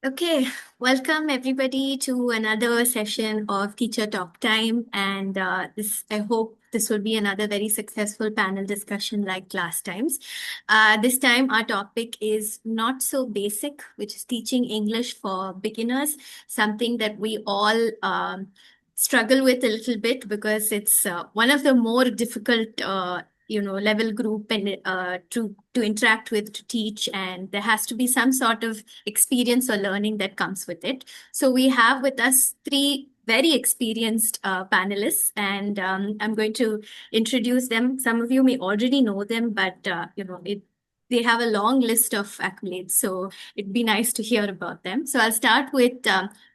Okay, welcome everybody to another session of Teacher Talk Time. And I hope this will be another very successful panel discussion like last times. This time, our topic is not so basic, which is teaching English for beginners, something that we all struggle with a little bit because it's one of the more difficult level group and to interact with, to teach, and there has to be some sort of experience or learning that comes with it. So we have with us three very experienced panelists, and I'm going to introduce them. Some of you may already know them, but they have a long list of accolades, so it'd be nice to hear about them. So I'll start with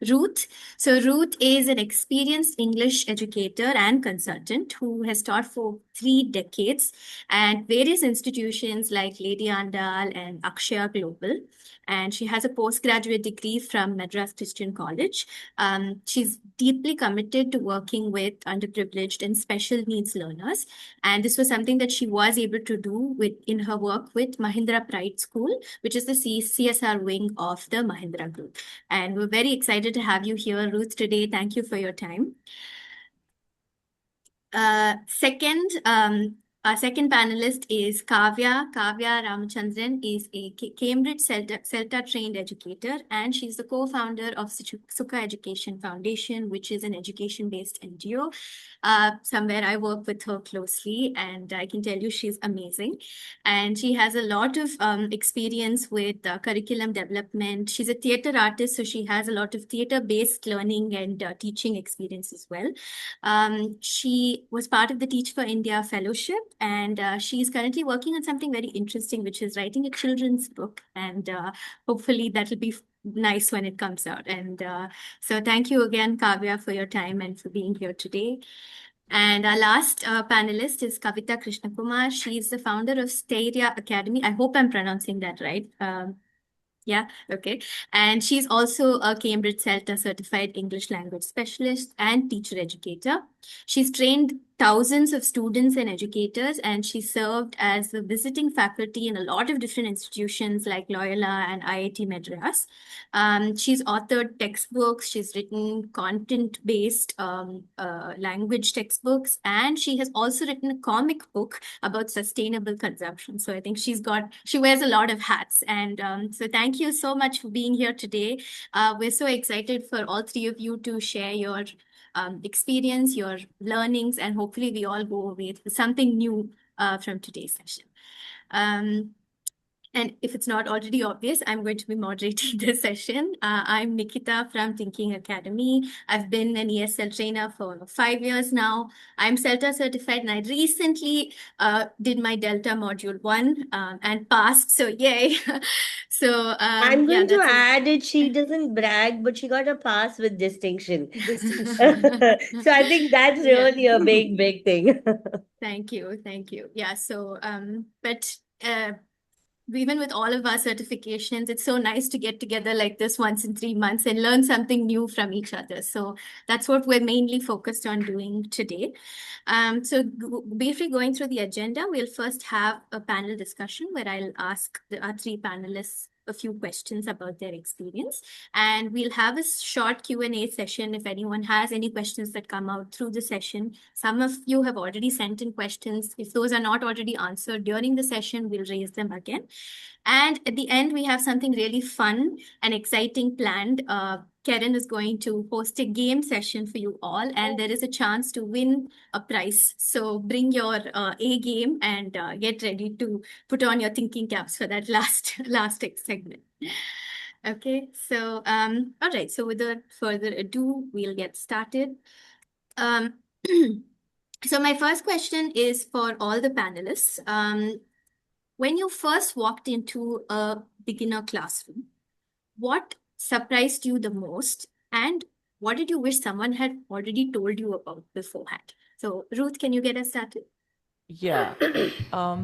Ruth. So Ruth is an experienced English educator and consultant who has taught for 3 decades at various institutions like Lady Andal and Akshaya Global. And she has a postgraduate degree from Madras Christian College. She's deeply committed to working with underprivileged and special needs learners. And this was something that she was able to do in her work with Mahindra Pride School, which is the CSR wing of the Mahindra Group. And we're very excited to have you here, Ruth, today. Thank you for your time. Our second panelist is Kavya. Kavya Ramachandran is a Cambridge CELTA trained educator, and she's the co-founder of Sukha Education Foundation, which is an education-based NGO. Somewhere I work with her closely, and I can tell you she's amazing. And she has a lot of experience with curriculum development. She's a theater artist, so she has a lot of theater-based learning and teaching experience as well. She was part of the Teach for India Fellowship, and she's currently working on something very interesting, which is writing a children's book. And hopefully that'll be nice when it comes out. And so thank you again, Kavya, for your time and for being here today. And our last panelist is Kavita Krishnakumar. She is the founder of Steiria Academy. I hope I'm pronouncing that right. Yeah, okay. And she's also a Cambridge CELTA certified English language specialist and teacher educator. She's trained thousands of students and educators, and she served as the visiting faculty in a lot of different institutions like Loyola and IIT Madras. She's authored textbooks, she's written content-based language textbooks, and she has also written a comic book about sustainable consumption. So I think she wears a lot of hats. And so thank you so much for being here today. We're so excited for all three of you to share your experience, your learnings, and hopefully we all go away with something new from today's session. And if it's not already obvious, I'm going to be moderating this session. I'm Nikita from Thinking Academy. I've been an ESL trainer for 5 years now. I'm CELTA certified, and I recently did my Delta Module 1 and passed. So yay. So I'm yeah, going to that's it. add it. She doesn't brag, but she got a pass with distinction. Distinction. So I think that's Yeah. really a big, big thing. Thank you. Thank you. Yeah. So, but even with all of our certifications, it's so nice to get together like this once in 3 months and learn something new from each other. So that's what we're mainly focused on doing today. So briefly going through the agenda, we'll first have a panel discussion where I'll ask our three panelists a few questions about their experience, and we'll have a short Q&A session if anyone has any questions that come out through the session. Some of you have already sent in questions. If those are not already answered during the session, we'll raise them again. And at the end, we have something really fun and exciting planned. Karen is going to host a game session for you all, and there is a chance to win a prize. So bring your A game and get ready to put on your thinking caps for that last segment. Okay, so all right. So without further ado, we'll get started. Um, so my first question is for all the panelists. When you first walked into a beginner classroom, what surprised you the most, and what did you wish someone had already told you about beforehand? So, Ruth, can you get us started? Yeah.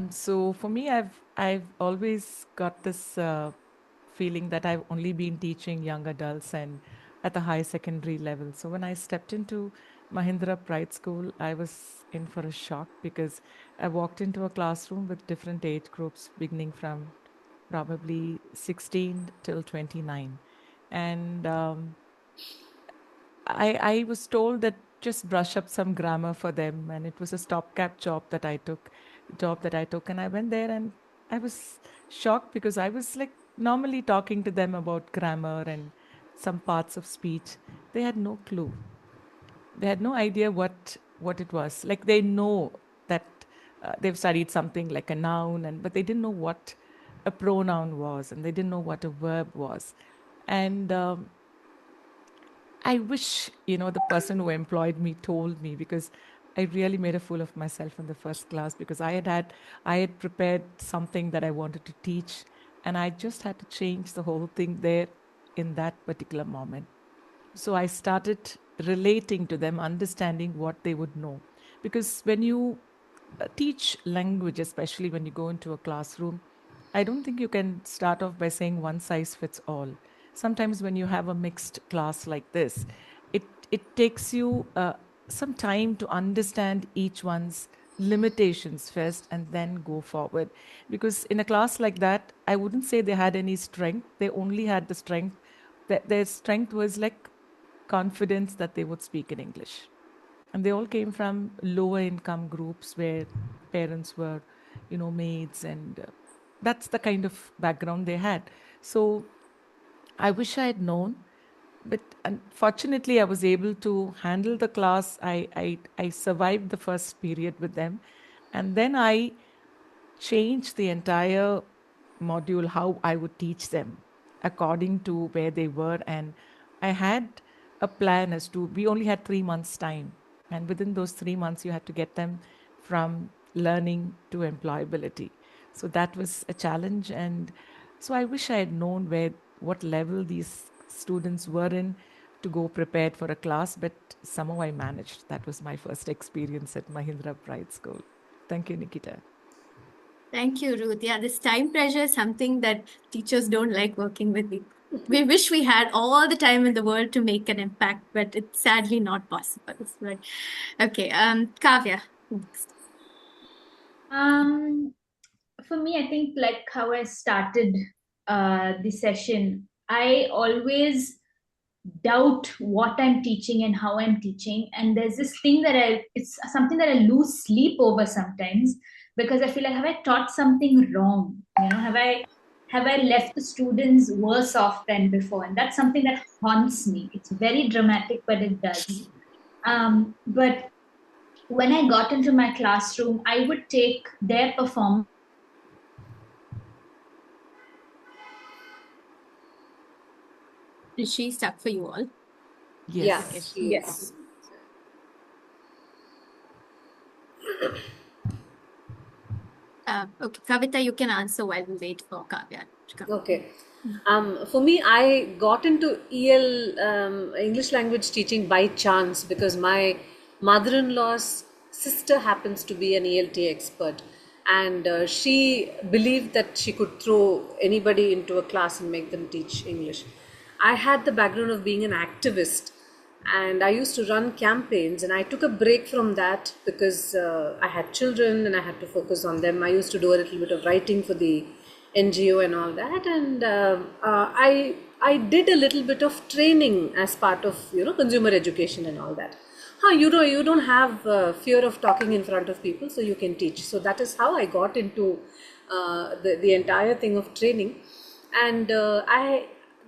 So for me, I've always got this feeling that I've only been teaching young adults and at the high secondary level. So when I stepped into Mahindra Pride School, I was in for a shock because I walked into a classroom with different age groups, beginning from probably 16 till 29. And I was told that just brush up some grammar for them, and it was a stopgap job that I took, and I went there and I was shocked because I was like normally talking to them about grammar and some parts of speech. They had no clue. They had no idea what it was. Like they know that they've studied something like a noun, and but they didn't know what a pronoun was, and they didn't know what a verb was, and I wish, the person who employed me told me, because I really made a fool of myself in the first class because I had prepared something that I wanted to teach, and I just had to change the whole thing there in that particular moment. So I started relating to them, understanding what they would know. Because when you teach language, especially when you go into a classroom, I don't think you can start off by saying one size fits all. Sometimes when you have a mixed class like this, it takes you some time to understand each one's limitations first and then go forward. Because in a class like that, I wouldn't say they had any strength. They only had the strength. Their strength was like confidence that they would speak in English. And they all came from lower income groups where parents were, maids, and that's the kind of background they had. So I wish I had known, but unfortunately, I was able to handle the class. I survived the first period with them, and then I change the entire module, how I would teach them according to where they were. And I had a plan as to, we only had 3 months' time. And within those 3 months, you had to get them from learning to employability. So that was a challenge. And so I wish I had known what level these students were in to go prepared for a class, but somehow I managed. That was my first experience at Mahindra Pride School. Thank you, Nikita. Thank you, Ruth. Yeah, this time pressure is something that teachers don't like working with. We wish we had all the time in the world to make an impact, but it's sadly not possible. Right? Okay, Kavya. Next. For me, I think like how I started the session, I always doubt what I'm teaching and how I'm teaching. And there's this thing that it's something that I lose sleep over sometimes because I feel like, have I taught something wrong? Have I left the students worse off than before? And that's something that haunts me. It's very dramatic, but it does. But when I got into my classroom, I would take their performance. Is she stuck for you all? Yes. Yeah, she Yes. is. Okay, Kavita, you can answer while we wait for Kavya to come. Okay. For me, I got into EL, English language teaching by chance because my mother-in-law's sister happens to be an ELT expert, and she believed that she could throw anybody into a class and make them teach English. I had the background of being an activist, and I used to run campaigns, and I took a break from that because I had children and I had to focus on them. I used to do a little bit of writing for the NGO and all that, and I did a little bit of training as part of consumer education and all that. You don't have fear of talking in front of people, so you can teach. So that is how I got into the entire thing of training. And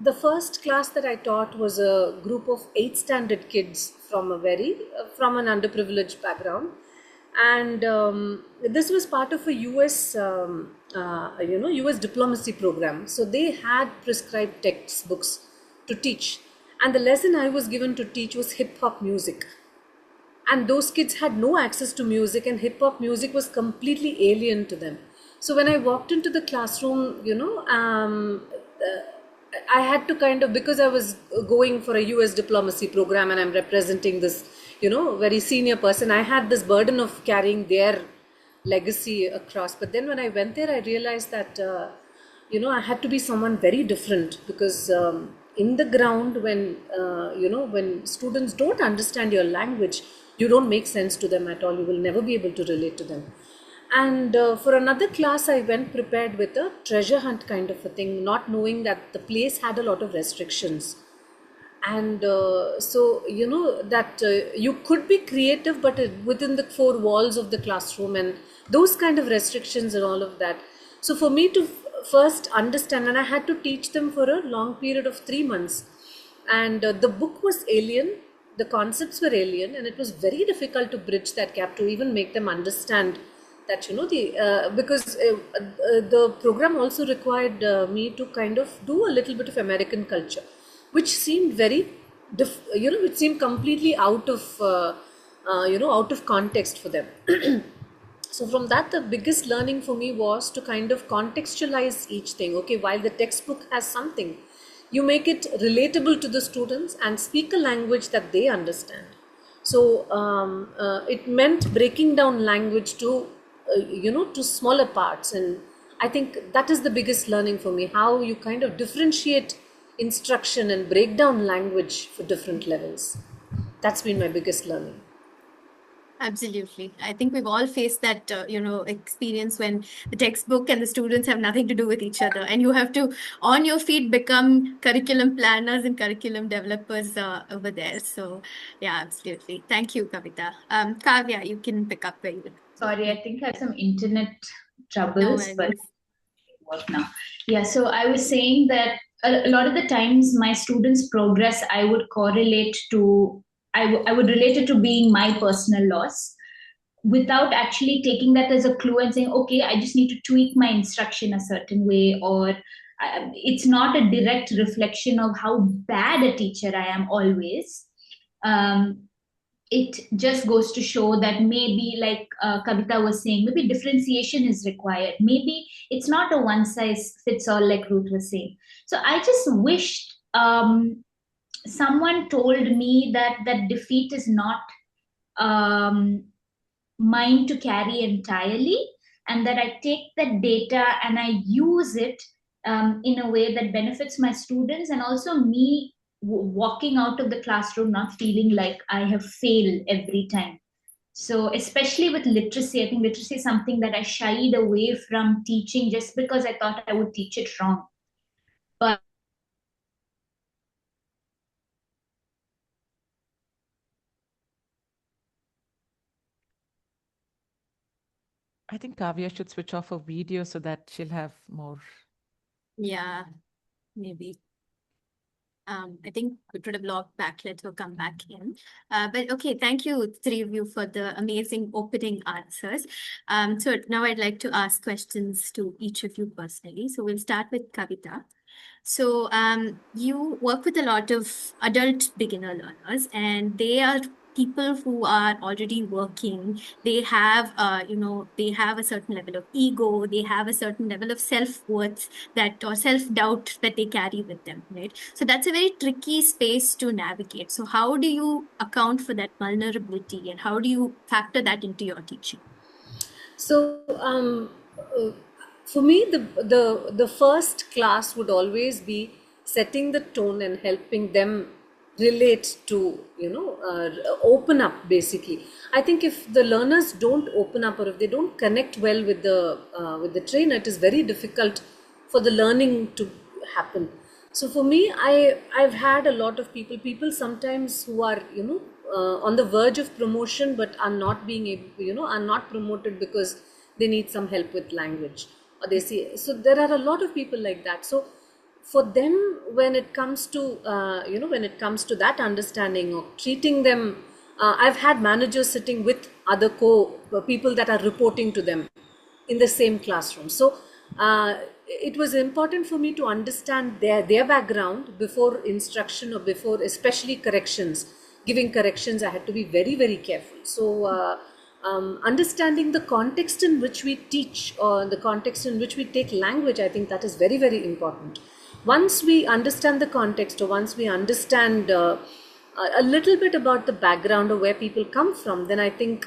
the first class that I taught was a group of 8th standard kids from from an underprivileged background, and this was part of a US diplomacy program. So they had prescribed textbooks to teach, and the lesson I was given to teach was hip hop music. And those kids had no access to music, and hip hop music was completely alien to them. So when I walked into the classroom, I had to kind of, because I was going for a US diplomacy program and I'm representing this, very senior person, I had this burden of carrying their legacy across. But then when I went there, I realized that, I had to be someone very different because in the ground, when students don't understand your language, you don't make sense to them at all. You will never be able to relate to them. And for another class, I went prepared with a treasure hunt kind of a thing, not knowing that the place had a lot of restrictions. And so, that you could be creative, but within the four walls of the classroom, and those kind of restrictions and all of that. So for me to first understand, and I had to teach them for a long period of 3 months. And the book was alien, the concepts were alien, and it was very difficult to bridge that gap, to even make them understand that, because the program also required me to kind of do a little bit of American culture, which seemed very which seemed completely out of out of context for them. So from that, the biggest learning for me was to kind of contextualize each thing. Okay, while the textbook has something, you make it relatable to the students and speak a language that they understand. So it meant breaking down language to to smaller parts, and I think that is the biggest learning for me, how you kind of differentiate instruction and break down language for different levels. That's been my biggest learning. Absolutely. I think we've all faced that, experience when the textbook and the students have nothing to do with each other, and you have to, on your feet, become curriculum planners and curriculum developers over there. So, yeah, absolutely. Thank you, Kavita. Kavya, you can pick up where you. Sorry, I think I have some internet No troubles, but worries. work now. Yeah, so I was saying that a lot of the times my students' progress I would correlate to, I would relate it to being my personal loss without actually taking that as a clue and saying, okay, I just need to tweak my instruction a certain way, or it's not a direct reflection of how bad a teacher I am always. It just goes to show that maybe, like Kavita was saying, maybe differentiation is required. Maybe it's not a one size fits all, like Ruth was saying. So I just wished someone told me that defeat is not um, mine to carry entirely, and that I take that data and I use it in a way that benefits my students, and also me walking out of the classroom not feeling like I have failed every time. So, especially with literacy, I think literacy is something that I shied away from teaching just because I thought I would teach it wrong. But I think Kavya should switch off her video so that she'll have more. Yeah, maybe. I think we put a block back, let her come back in. But okay, thank you, three of you, for the amazing opening answers. So now I'd like to ask questions to each of you personally. So we'll start with Kavita. So you work with a lot of adult beginner learners, and they are people who are already working. They have, they have a certain level of ego. They have a certain level of self-worth that, or self-doubt that they carry with them, right? So that's a very tricky space to navigate. So how do you account for that vulnerability, and how do you factor that into your teaching? So for me, the first class would always be setting the tone and helping them relate to, open up. Basically, I think if the learners don't open up, or if they don't connect well with the trainer, it is very difficult for the learning to happen. So for me, I've had a lot of people sometimes who are on the verge of promotion, but are not being able, are not promoted because they need some help with language, or they see. So there are a lot of people like that. So for them, when it comes to when it comes to that understanding of treating them, I've had managers sitting with other people that are reporting to them in the same classroom. So it was important for me to understand their background before instruction, or before especially corrections. Giving corrections, I had to be very, very careful. So understanding the context in which we teach, or the context in which we take language, I think that is very, very important. Once we understand the context, or once we understand a little bit about the background of where people come from, then I think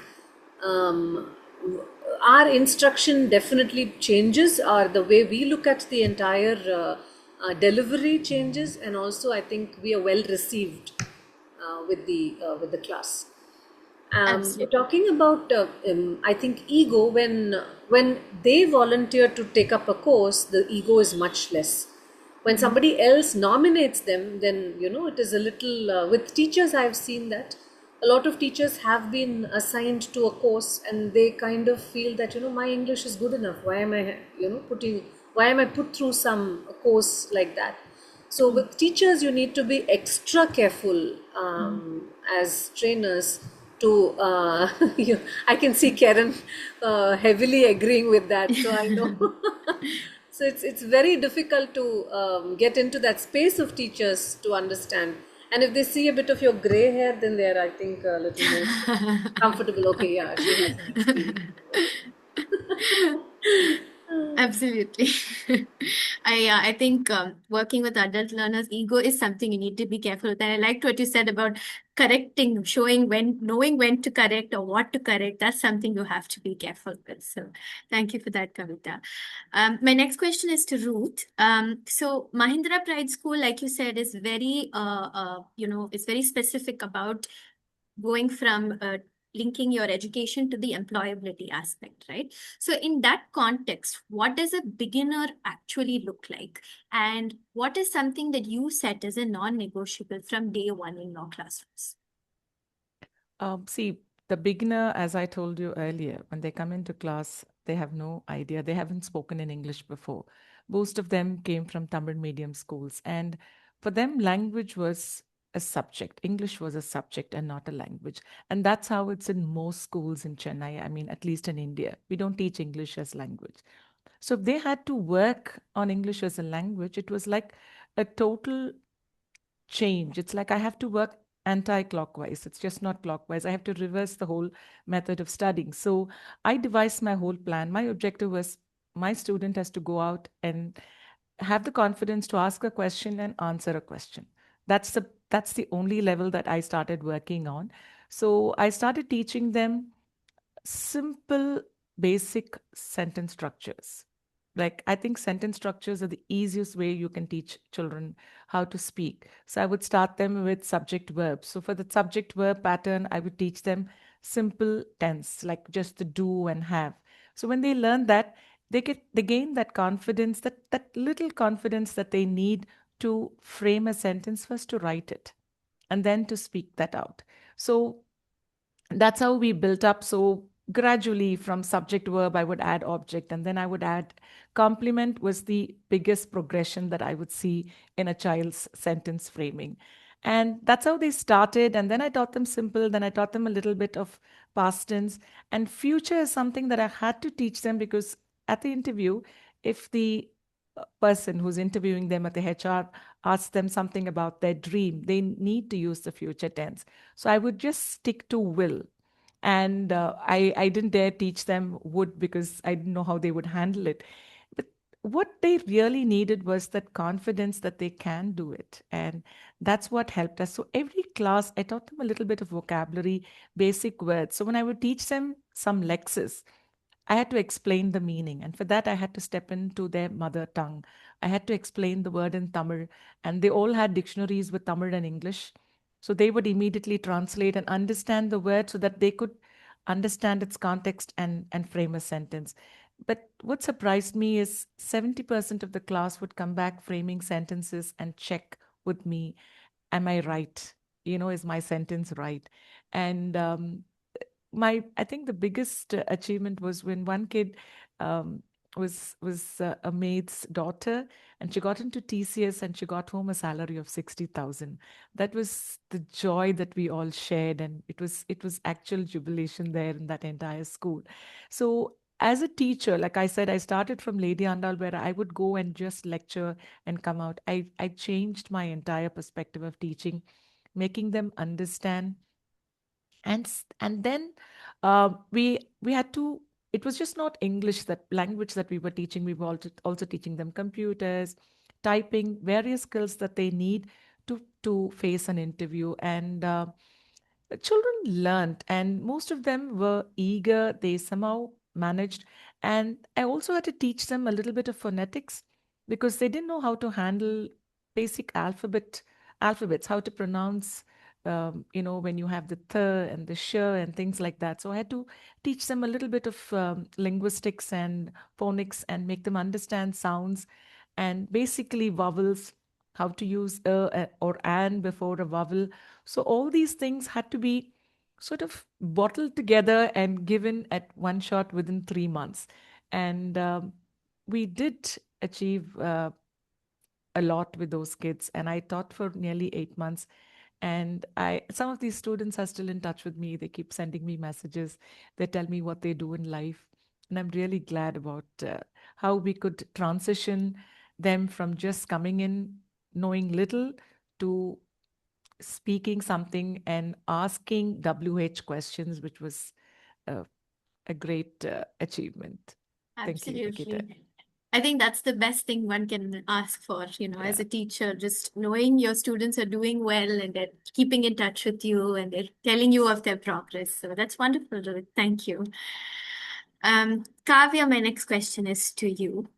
our instruction definitely changes, or the way we look at the entire delivery changes, and also I think we are well received with the class. Absolutely. Talking about, I think ego, when they volunteer to take up a course, the ego is much less. When somebody else nominates them, then it is a little. With teachers, I've seen that a lot of teachers have been assigned to a course, and they kind of feel that my English is good enough. Why am I putting? Why am I put through some course like that? So with teachers, you need to be extra careful as trainers to. I can see Karen heavily agreeing with that. So I know. So it's very difficult to get into that space of teachers to understand. And if they see a bit of your gray hair, then they're, I think, a little more comfortable. Okay, yeah, she has some experience. Absolutely. I think working with adult learners, ego is something you need to be careful with. And I liked what you said about correcting, showing when, knowing when to correct or what to correct. That's something you have to be careful with. So thank you for that, Kavita. My next question is to Ruth. So Mahindra Pride School, like you said, is very, it's very specific about going from linking your education to the employability aspect, right? So in that context, what does a beginner actually look like? And what is something that you set as a non-negotiable from day one in your classrooms? See, the beginner, as I told you earlier, when they come into class, they have no idea. They haven't spoken in English before. Most of them came from Tamil medium schools. And for them, language was a subject. English was a subject and not a language. And that's how it's in most schools in Chennai. I mean, at least in India. We don't teach English as language. So if they had to work on English as a language, it was like a total change. It's like I have to work anti-clockwise. It's just not clockwise. I have to reverse the whole method of studying. So I devised my whole plan. My objective was my student has to go out and have the confidence to ask a question and answer a question. That's the only level that I started working on. So I started teaching them simple, basic sentence structures. Like, I think sentence structures are the easiest way you can teach children how to speak. So I would start them with subject verb. So for the subject verb pattern, I would teach them simple tense, like just the do and have. So when they learn that, they gain that confidence, that little confidence that they need to frame a sentence, first to write it and then to speak that out. So that's how we built up. So gradually from subject verb, I would add object, and then I would add complement was the biggest progression that I would see in a child's sentence framing. And that's how they started. And then I taught them simple, then I taught them a little bit of past tense. And future is something that I had to teach them, because at the interview, if the person who's interviewing them at the HR asks them something about their dream, they need to use the future tense. So I would just stick to will. And I didn't dare teach them would, because I didn't know how they would handle it. But what they really needed was that confidence that they can do it. And that's what helped us. So every class, I taught them a little bit of vocabulary, basic words. So when I would teach them some lexis, I had to explain the meaning. And for that, I had to step into their mother tongue. I had to explain the word in Tamil. And they all had dictionaries with Tamil and English. So they would immediately translate and understand the word so that they could understand its context and frame a sentence. But what surprised me is 70% of the class would come back framing sentences and check with me, am I right? Is my sentence right? And I think the biggest achievement was when one kid um, was a maid's daughter, and she got into TCS and she got home a salary of 60,000. That was the joy that we all shared, and it was actual jubilation there in that entire school. So as a teacher, like I said, I started from Lady Andal, where I would go and just lecture and come out. I changed my entire perspective of teaching, making them understand. And then we had to, it was just not English, that language that we were teaching. We were also teaching them computers, typing, various skills that they need to face an interview. And children learned, and most of them were eager. They somehow managed. And I also had to teach them a little bit of phonetics, because they didn't know how to handle basic alphabets, how to pronounce when you have the th and the sh and things like that. So I had to teach them a little bit of linguistics and phonics and make them understand sounds and basically vowels, how to use or an before a vowel. So all these things had to be sort of bottled together and given at one shot within 3 months. And we did achieve a lot with those kids. And I taught for nearly 8 months. And some of these students are still in touch with me. They keep sending me messages. They tell me what they do in life. And I'm really glad about how we could transition them from just coming in, knowing little, to speaking something and asking WH questions, which was uh, a great achievement. Thank you, Nikita. Absolutely. I think that's the best thing one can ask for, as Yeah. a teacher, just knowing your students are doing well and they're keeping in touch with you and they're telling you of their progress. So that's wonderful, Rohit. Thank you. Kavya, my next question is to you.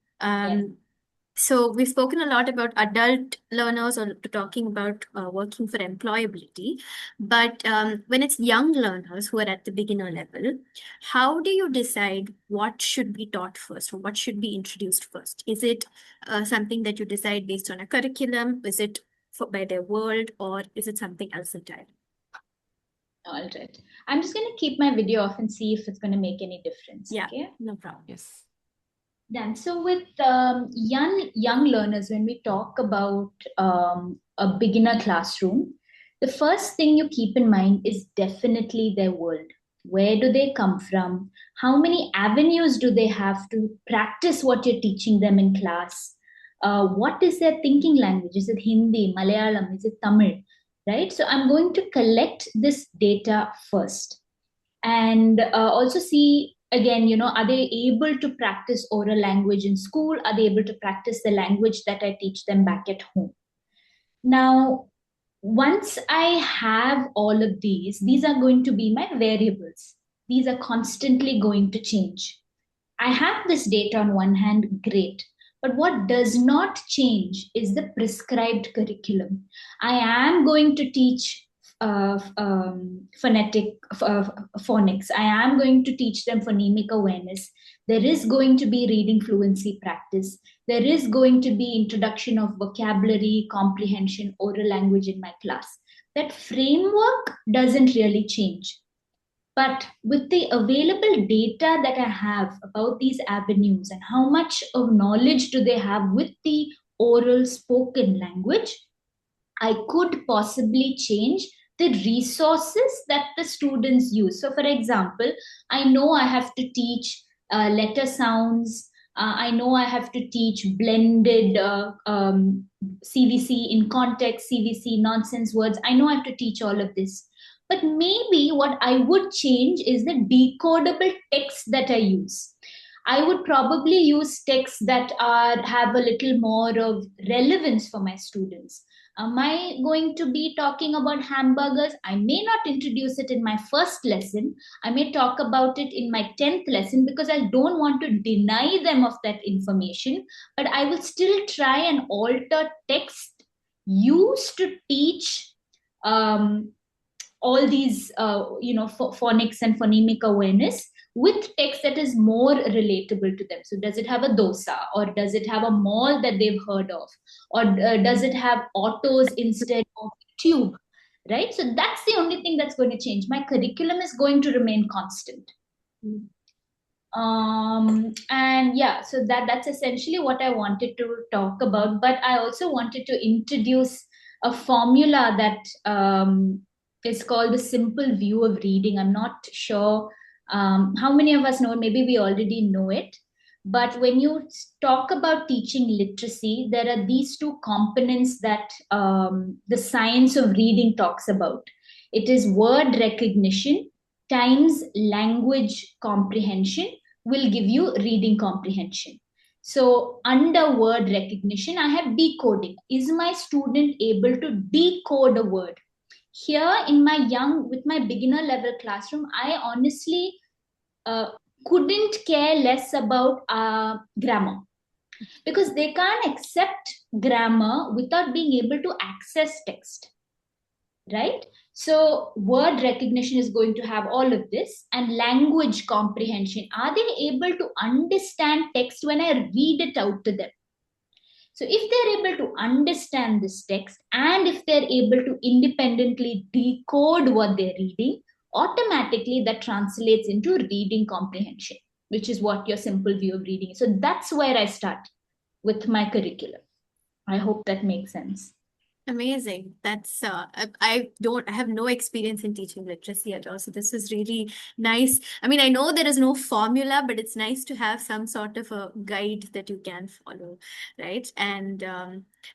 So we've spoken a lot about adult learners or talking about working for employability, but when it's young learners who are at the beginner level, how do you decide what should be taught first or what should be introduced first? Is it something that you decide based on a curriculum? Is it by their world, or is it something else entirely? All right. I'm just going to keep my video off and see if it's going to make any difference. Yeah, Okay. no problem. Yes. Done. So with young learners, when we talk about a beginner classroom, the first thing you keep in mind is definitely their world. Where do they come from? How many avenues do they have to practice what you're teaching them in class? What is their thinking language? Is it Hindi, Malayalam? Is it Tamil? Right? So I'm going to collect this data first and also see again, are they able to practice oral language in school? Are they able to practice the language that I teach them back at home? Now, once I have all of these are going to be my variables. These are constantly going to change. I have this data on one hand, great. But what does not change is the prescribed curriculum. I am going to teach phonics. I am going to teach them phonemic awareness. There is going to be reading fluency practice. There is going to be introduction of vocabulary, comprehension, oral language in my class. That framework doesn't really change. But with the available data that I have about these avenues and how much of knowledge do they have with the oral spoken language, I could possibly change the resources that the students use. So, for example, I know I have to teach letter sounds. I know I have to teach blended CVC in context, CVC nonsense words. I know I have to teach all of this. But maybe what I would change is the decodable text that I use. I would probably use texts that have a little more of relevance for my students. Am I going to be talking about hamburgers? I may not introduce it in my first lesson. I may talk about it in my 10th lesson because I don't want to deny them of that information. But I will still try and alter text used to teach all these, phonics and phonemic awareness with text that is more relatable to them. So does it have a dosa, or does it have a mall that they've heard of, or does it have autos instead of tube, right? So that's the only thing that's going to change. My curriculum is going to remain constant. And yeah, so that's essentially what I wanted to talk about. But I also wanted to introduce a formula that is called the simple view of reading. I'm not sure how many of us know, maybe we already know it. But when you talk about teaching literacy, there are these two components that the science of reading talks about. It is word recognition times language comprehension will give you reading comprehension. So under word recognition, I have decoding. Is my student able to decode a word? Here with my beginner level classroom, I honestly couldn't care less about grammar, because they can't accept grammar without being able to access text, right? So word recognition is going to have all of this, and language comprehension. Are they able to understand text when I read it out to them? So if they're able to understand this text and if they're able to independently decode what they're reading, automatically that translates into reading comprehension, which is what your simple view of reading is. So that's where I start with my curriculum. I hope that makes sense. Amazing. That's I have no experience in teaching literacy at all. So this is really nice. I mean, I know there is no formula, but it's nice to have some sort of a guide that you can follow, right? And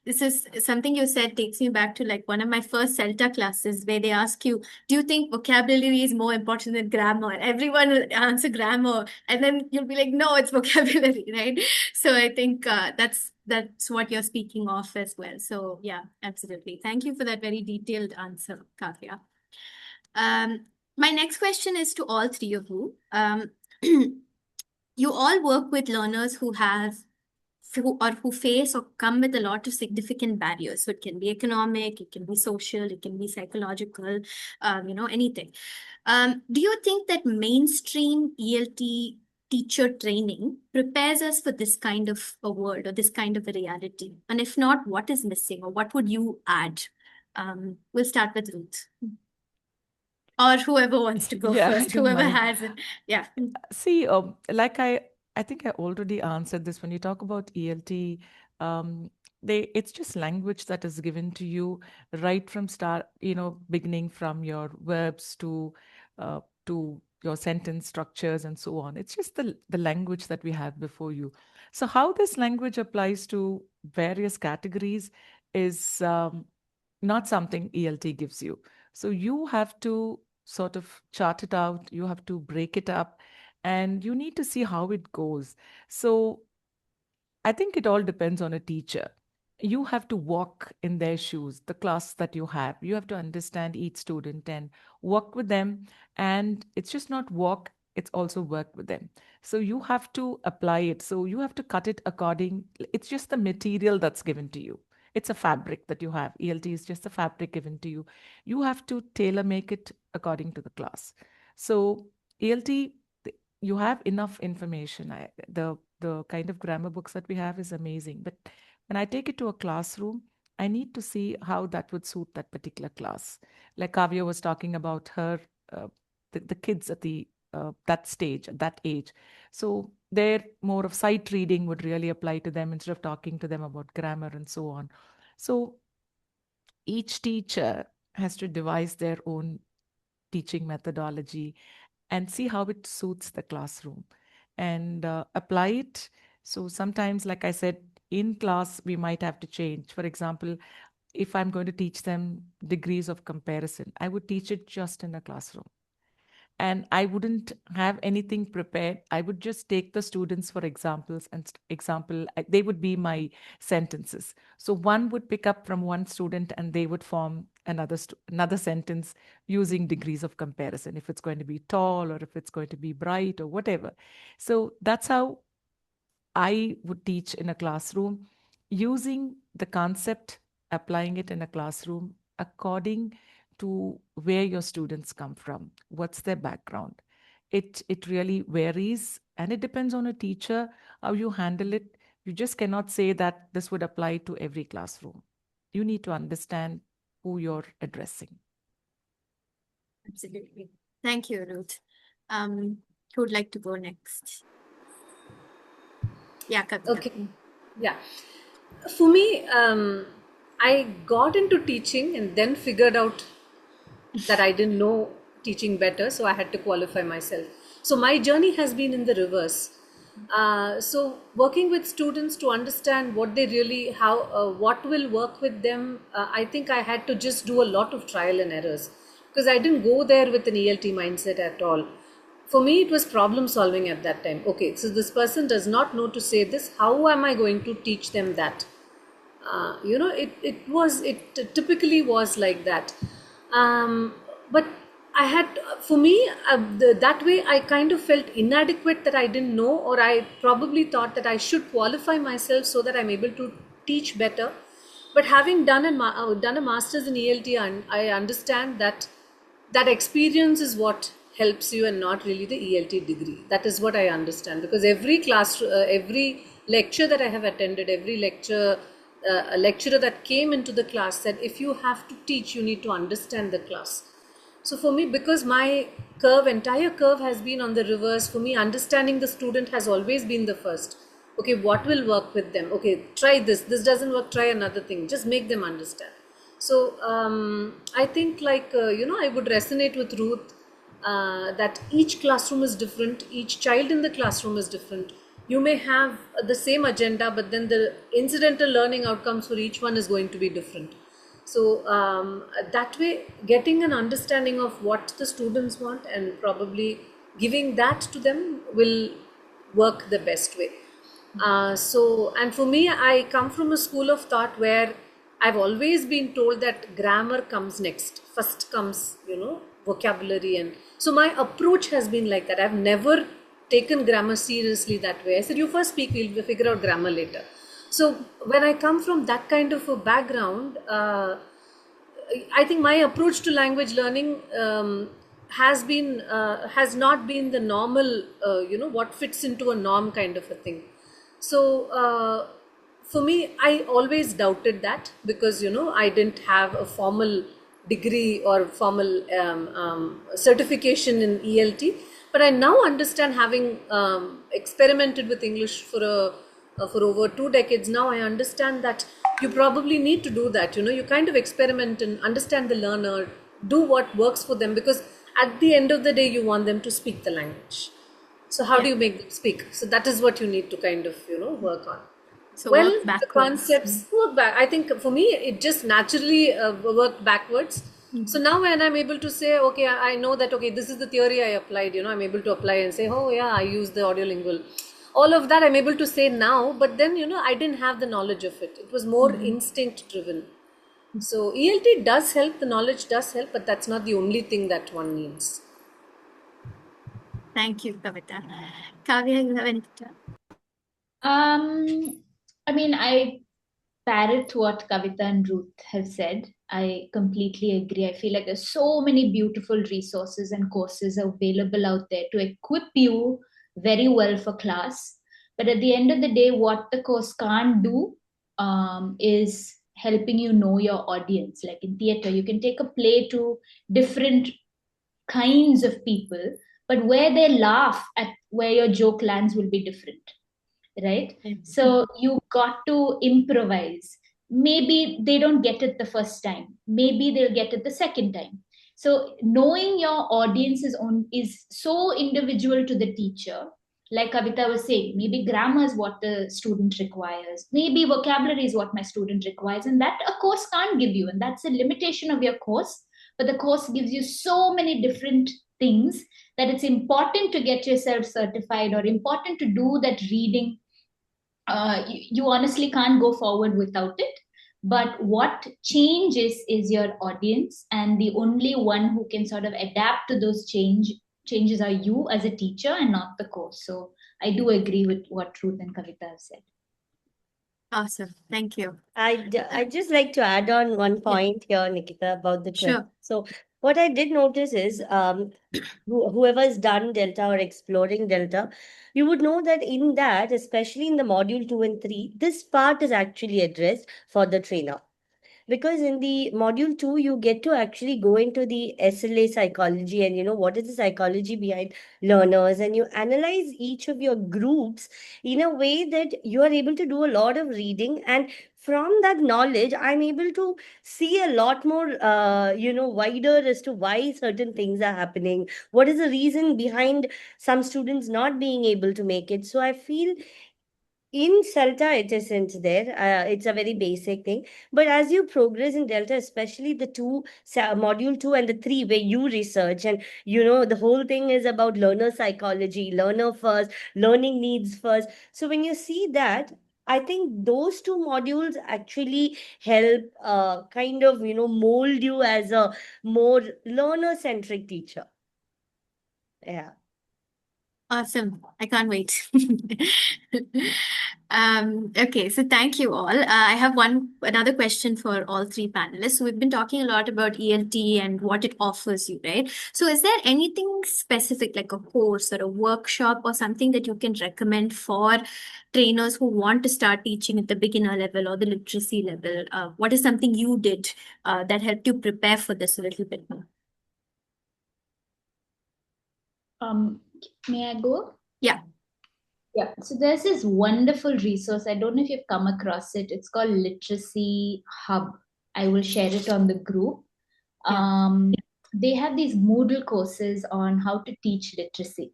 this is something you said takes me back to like one of my first CELTA classes where they ask you, do you think vocabulary is more important than grammar? And everyone will answer grammar, and then you'll be like, no, it's vocabulary, right? So I think that's what you're speaking of as well. So yeah, absolutely. Thank you for that very detailed answer, Kavya. My next question is to all three of you. You all work with learners who who face or come with a lot of significant barriers. So it can be economic, it can be social, it can be psychological, anything. Do you think that mainstream ELT teacher training prepares us for this kind of a world or this kind of a reality? And if not, what is missing or what would you add? We'll start with Ruth. Or whoever wants to go Yeah, I first, don't whoever mind. has it. Yeah. See, like I think I already answered this. When you talk about ELT, um, it's just language that is given to you right from start, beginning from your verbs to your sentence structures and so on. It's just the language that we have before you. So how this language applies to various categories is not something ELT gives you. So you have to sort of chart it out, you have to break it up, and you need to see how it goes. So I think it all depends on a teacher. You have to walk in their shoes, the class that you have. You have to understand each student and work with them. And it's just not walk, it's also work with them. So you have to apply it. So you have to cut it according, it's just the material that's given to you. It's a fabric that you have. ELT is just a fabric given to you. You have to tailor make it according to the class. So ELT, you have enough information. The kind of grammar books that we have is amazing. But when I take it to a classroom, I need to see how that would suit that particular class. Like Kavya was talking about her, the kids at that stage, at that age. So their more of sight reading would really apply to them instead of talking to them about grammar and so on. So each teacher has to devise their own teaching methodology and see how it suits the classroom and apply it. So sometimes, like I said, in class, we might have to change. For example, if I'm going to teach them degrees of comparison, I would teach it just in a classroom. And I wouldn't have anything prepared. I would just take the students for examples and they would be my sentences. So one would pick up from one student and they would form another sentence using degrees of comparison, if it's going to be tall or if it's going to be bright or whatever. So that's how I would teach in a classroom, using the concept, applying it in a classroom according to where your students come from, what's their background. It really varies and it depends on a teacher how you handle it. You just cannot say that this would apply to every classroom. You need to understand who you're addressing. Absolutely. Thank you, Ruth. Who would like to go next? Yeah, Kavita. Okay. Yeah. For me, I got into teaching and then figured out that I didn't know teaching better, so I had to qualify myself. So my journey has been in the reverse. So working with students to understand what they really, what will work with them, I think I had to just do a lot of trial and errors because I didn't go there with an ELT mindset at all. For me, it was problem solving at that time. Okay, so this person does not know to say this. How am I going to teach them that? It typically was like that. But I had, for me, that way I kind of felt inadequate that I didn't know, or I probably thought that I should qualify myself so that I'm able to teach better. But having done a master's in ELT, I understand that that experience is what helps you and not really the ELT degree. That is what I understand, because every lecture that I have attended, every lecture, a lecturer that came into the class said, if you have to teach, you need to understand the class. So for me, because my entire curve has been on the reverse, for me, understanding the student has always been the first. Okay, what will work with them? Okay, try this. This doesn't work, try another thing. Just make them understand. So I think, like, I would resonate with Ruth, that each classroom is different, each child in the classroom is different. You may have the same agenda, but then the incidental learning outcomes for each one is going to be different. So that way, getting an understanding of what the students want and probably giving that to them will work the best way. And for me, I come from a school of thought where I've always been told that grammar comes next. First comes, vocabulary. And so my approach has been like that. I've never taken grammar seriously that way. I said, you first speak, we'll figure out grammar later. So when I come from that kind of a background, I think my approach to language learning has not been the normal, what fits into a norm kind of a thing. So for me, I always doubted that, because I didn't have a formal degree or formal certification in ELT. But I now understand, having experimented with English for over 2 decades now, I understand that you probably need to do that. You kind of experiment and understand the learner, do what works for them, because at the end of the day, you want them to speak the language. So how do you make them speak? So that is what you need to kind of, work on. So Well, work the backwards. concepts work back. I think for me, it just naturally worked backwards. So now when I'm able to say, okay, I know that, okay, this is the theory I applied, I'm able to apply and say, oh yeah, I use the audiolingual. All of that I'm able to say now, but then, I didn't have the knowledge of it. It was more instinct driven. So ELT does help, the knowledge does help, but that's not the only thing that one needs. Thank you, Kavita. Kavya, you have anything to add? I mean, I parrot what Kavita and Ruth have said. I completely agree. I feel like there's so many beautiful resources and courses available out there to equip you very well for class. But at the end of the day, what the course can't do is helping you know your audience. Like in theater, you can take a play to different kinds of people, but where they laugh at where your joke lands will be different, right? So you got to improvise. Maybe they don't get it the first time, maybe they'll get it the second time. So knowing your audience is so individual to the teacher. Like Kavita was saying, maybe grammar is what the student requires, maybe vocabulary is what my student requires, and that a course can't give you, and that's a limitation of your course. But the course gives you so many different things that it's important to get yourself certified, or important to do that reading. You honestly can't go forward without it. But what changes is your audience, and the only one who can sort of adapt to those changes are you as a teacher, and not the course. So I do agree with what Ruth and Kavita have said. Awesome. Thank you. I'd just like to add on one point here, Nikita, about the Sure. question. So what I did notice is whoever has done Delta or exploring Delta, you would know that in that, especially in the module 2 and 3, this part is actually addressed for the trainer. Because in the module 2 you get to actually go into the SLA psychology, and what is the psychology behind learners, and you analyze each of your groups in a way that you are able to do a lot of reading, and from that knowledge I'm able to see a lot more wider as to why certain things are happening, what is the reason behind some students not being able to make it. So I feel in Celta, it isn't there. It's a very basic thing. But as you progress in Delta, especially the module 2 and the 3, where you research, and the whole thing is about learner psychology, learner first, learning needs first. So when you see that, I think those two modules actually help kind of, mold you as a more learner centric teacher. Yeah. Awesome. I can't wait. Okay, so thank you all. I have another question for all three panelists. So we've been talking a lot about ELT and what it offers you, right? So is there anything specific, like a course or a workshop or something that you can recommend for trainers who want to start teaching at the beginner level or the literacy level? What is something you did that helped you prepare for this a little bit more? May I go? Yeah. Yeah, so there's this wonderful resource. I don't know if you've come across it. It's called Literacy Hub. I will share it on the group. Yeah. They have these Moodle courses on how to teach literacy.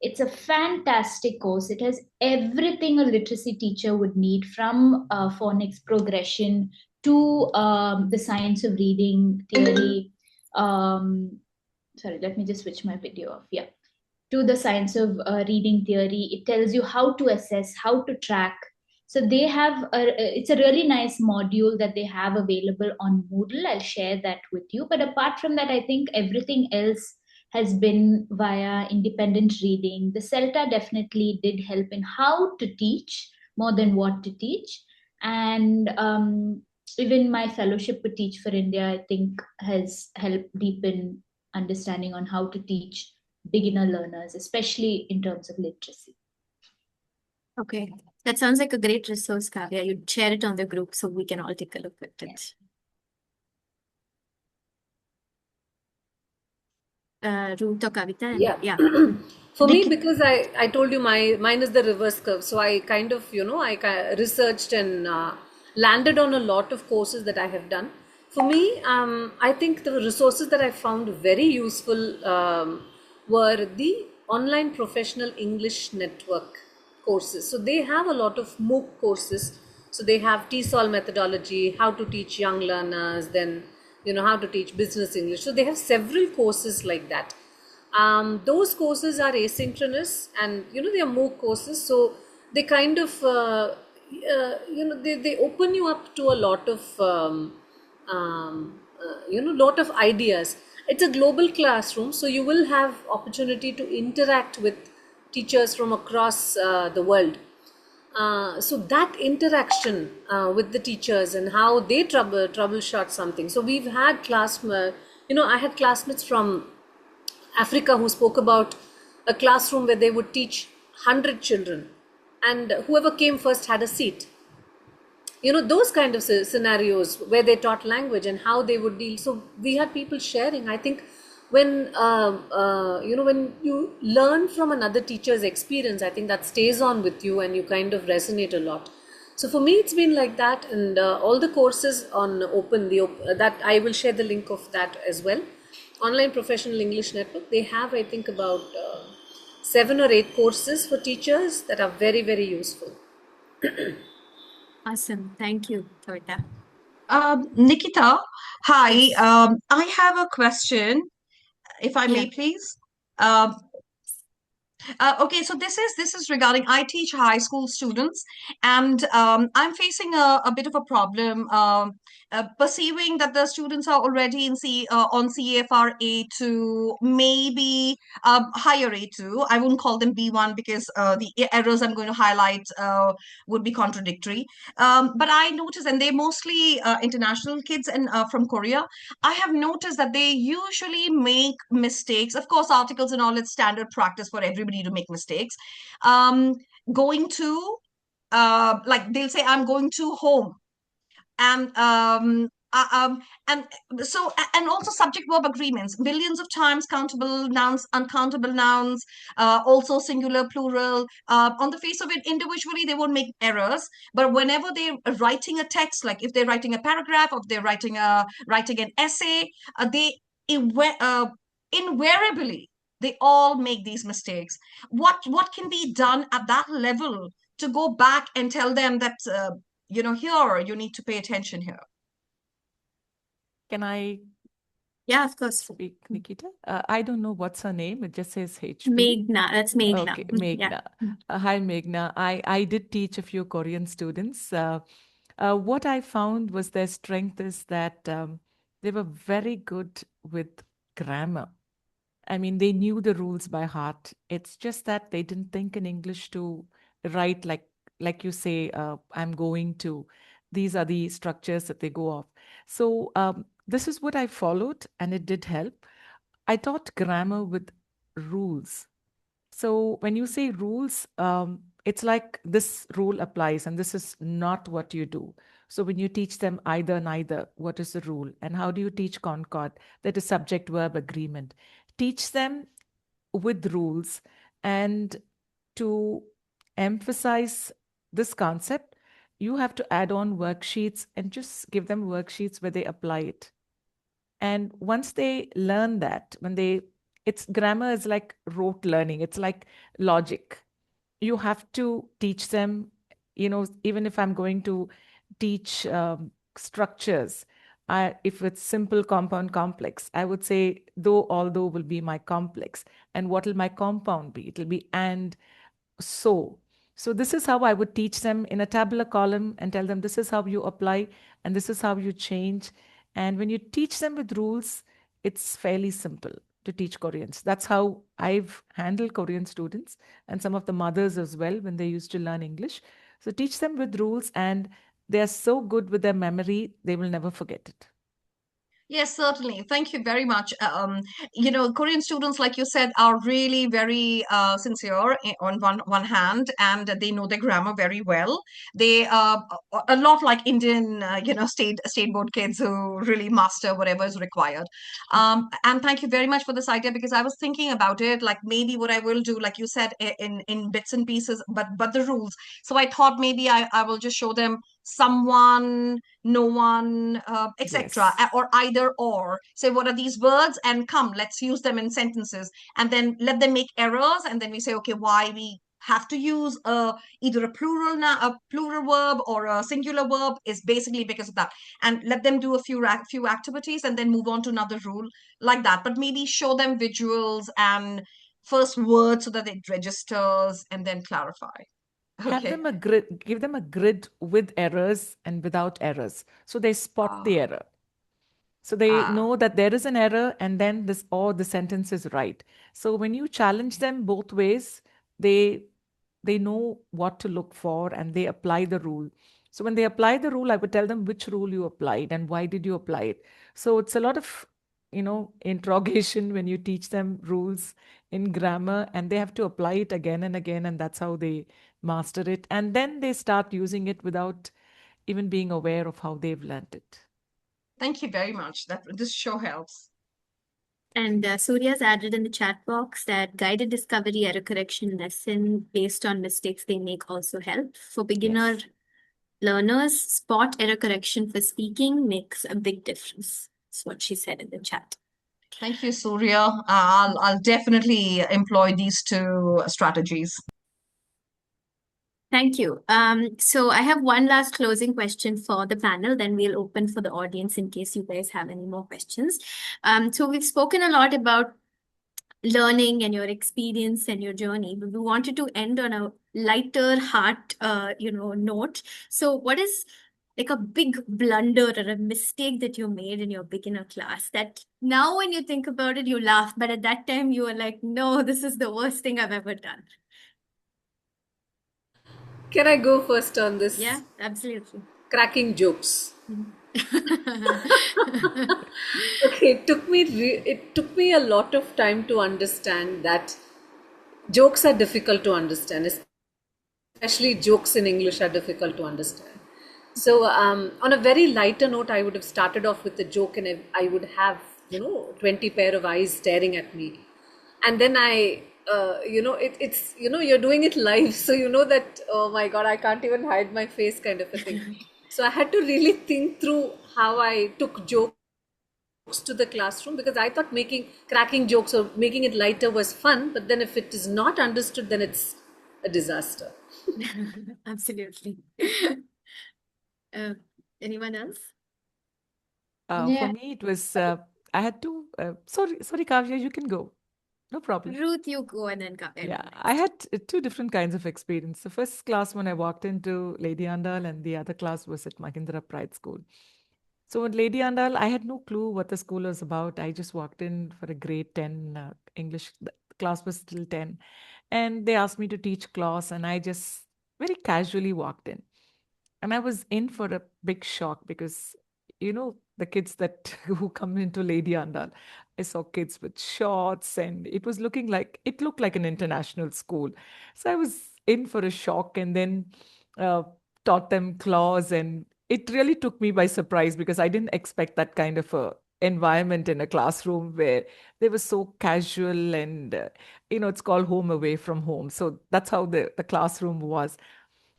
It's a fantastic course. It has everything a literacy teacher would need, from phonics progression to the science of reading theory. Sorry, let me just switch my video off. Yeah, to the science of reading theory. It tells you how to assess, how to track. So they have it's a really nice module that they have available on Moodle. I'll share that with you. But apart from that, I think everything else has been via independent reading. The CELTA definitely did help in how to teach more than what to teach. And even my fellowship with Teach for India, I think, has helped deepen understanding on how to teach beginner learners, especially in terms of literacy. Okay. That sounds like a great resource, Kavya. You'd share it on the group so we can all take a look at it. Ruth or Kavita? And Yeah. yeah. For me, because I told you mine is the reverse curve. So I kind of, researched and landed on a lot of courses that I have done. For me, I think the resources that I found very useful were the online professional English network courses. So they have a lot of MOOC courses. So they have TESOL methodology, how to teach young learners, then how to teach business English. So they have several courses like that. Those courses are asynchronous, and they are MOOC courses, so they kind of they open you up to a lot of lot of ideas. It's a global classroom, so you will have opportunity to interact with teachers from across the world. So that interaction with the teachers and how they troubleshoot something. So we've had I had classmates from Africa who spoke about a classroom where they would teach 100 children, and whoever came first had a seat. Those kind of scenarios where they taught language and how they would deal. So we had people sharing. I think when when you learn from another teacher's experience, I think that stays on with you and you kind of resonate a lot. So for me, it's been like that, and all the courses on that I will share the link of that as well. Online Professional English Network, they have, I think, about 7 or 8 courses for teachers that are very, very useful. Awesome. Thank you, Kavita. Nikita, hi. Yes. I have a question, if I may, Yeah. please. Okay, so this is regarding, I teach high school students, and I'm facing a bit of a problem perceiving that the students are already on CFR A2, maybe higher A2. I won't call them B1 because the errors I'm going to highlight would be contradictory. But I notice, and they're mostly international kids and from Korea. I have noticed that they usually make mistakes. Of course, articles and all, it's standard practice for everybody to make mistakes. Um, going to, like they'll say, I'm going to home. And and so and also subject verb agreements, millions of times, countable nouns, uncountable nouns, also singular, plural. On the face of it, individually they won't make errors, but whenever they're writing a text, like if they're writing a paragraph, or if they're writing an essay, they invariably they all make these mistakes. What can be done at that level to go back and tell them that here you need to pay attention here? Can I Yeah, of course. speak, Nikita? I don't know what's her name. It just says HP. Meghna. That's Meghna. Okay, Yeah. Meghna. Hi, Meghna. I did teach a few Korean students. What I found was their strength is that they were very good with grammar. I mean, they knew the rules by heart. It's just that they didn't think in English to write like like you say, I'm going to. These are the structures that they go off. So this is what I followed, and it did help. I taught grammar with rules. So when you say rules, it's like this rule applies and this is not what you do. So when you teach them either, neither, what is the rule? And how do you teach concord? That is subject verb agreement. Teach them with rules. And to emphasize this concept, you have to add on worksheets and just give them worksheets where they apply it. And once they learn that, when they, it's grammar is like rote learning, it's like logic. You have to teach them, even if I'm going to teach structures, if it's simple, compound, complex, I would say though, although will be my complex. And what will my compound be? It'll be and so. So this is how I would teach them in a tabular column and tell them this is how you apply and this is how you change. And when you teach them with rules, it's fairly simple to teach Koreans. That's how I've handled Korean students and some of the mothers as well when they used to learn English. So teach them with rules, and they're so good with their memory, they will never forget it. Yes, certainly. Thank you very much. Korean students, like you said, are really very sincere on one hand, and they know their grammar very well. They a lot like Indian, state board kids who really master whatever is required. And thank you very much for this idea, because I was thinking about it, like maybe what I will do, like you said, in bits and pieces, but the rules. So I thought maybe I will just show them someone, no one, etc., Yes. or either or. Say, what are these words? And come, let's use them in sentences, and then let them make errors, and then we say, okay, why we have to use either a plural verb or a singular verb is basically because of that, and let them do a few activities, and then move on to another rule, like that. But maybe show them visuals and first words so that it registers, and then clarify. Have Okay. them a grid, give them a grid with errors and without errors. So they spot Ah, the error. So they ah. know that there is an error and then this or the sentence is right. So when you challenge them both ways, they they know what to look for and they apply the rule. So when they apply the rule, I would tell them which rule you applied and why did you apply it. So it's a lot of, interrogation when you teach them rules in grammar, and they have to apply it again and again, and that's how they master it. And then they start using it without even being aware of how they've learned it. Thank you very much. That this show helps. And Surya's added in the chat box that guided discovery error correction lesson based on mistakes they make also help. For beginner Yes. learners, spot error correction for speaking makes a big difference. That's what she said in the chat. Thank you, Surya. I'll definitely employ these two strategies. Thank you. So I have one last closing question for the panel, then we'll open for the audience in case you guys have any more questions. So we've spoken a lot about learning and your experience and your journey, but we wanted to end on a lighter heart, note. So what is like a big blunder or a mistake that you made in your beginner class that now when you think about it, you laugh, but at that time you were like, no, this is the worst thing I've ever done. Can I go first on Yeah, this? absolutely. Cracking jokes. Mm-hmm. Okay, it took me a lot of time to understand that jokes are difficult to understand, especially jokes in English are difficult to understand. So, on a very lighter note, I would have started off with a joke, and I would have 20 pair of eyes staring at me, and then it's you're doing it live, so you know that, oh my God, I can't even hide my face, kind of a thing. So I had to really think through how I took jokes to the classroom, because I thought cracking jokes or making it lighter was fun, but then if it is not understood, then it's a disaster. Absolutely. Uh, anyone else? For Yeah. me, it was I had to. Sorry, Kavya, you can go. No problem. Ruth, you go and then Kavya Yeah, go I next. had two different kinds of experience. The first class when I walked into Lady Andal, and the other class was at Mahindra Pride School. So at Lady Andal, I had no clue what the school was about. I just walked in for a grade 10 English. The class was still 10. And they asked me to teach class, and I just very casually walked in. And I was in for a big shock because, the kids that who come into Lady Andal, I saw kids with shorts and it looked like an international school. So I was in for a shock and then uh, taught them claws, and it really took me by surprise because I didn't expect that kind of a environment in a classroom where they were so casual and it's called home away from home. So that's how the classroom was.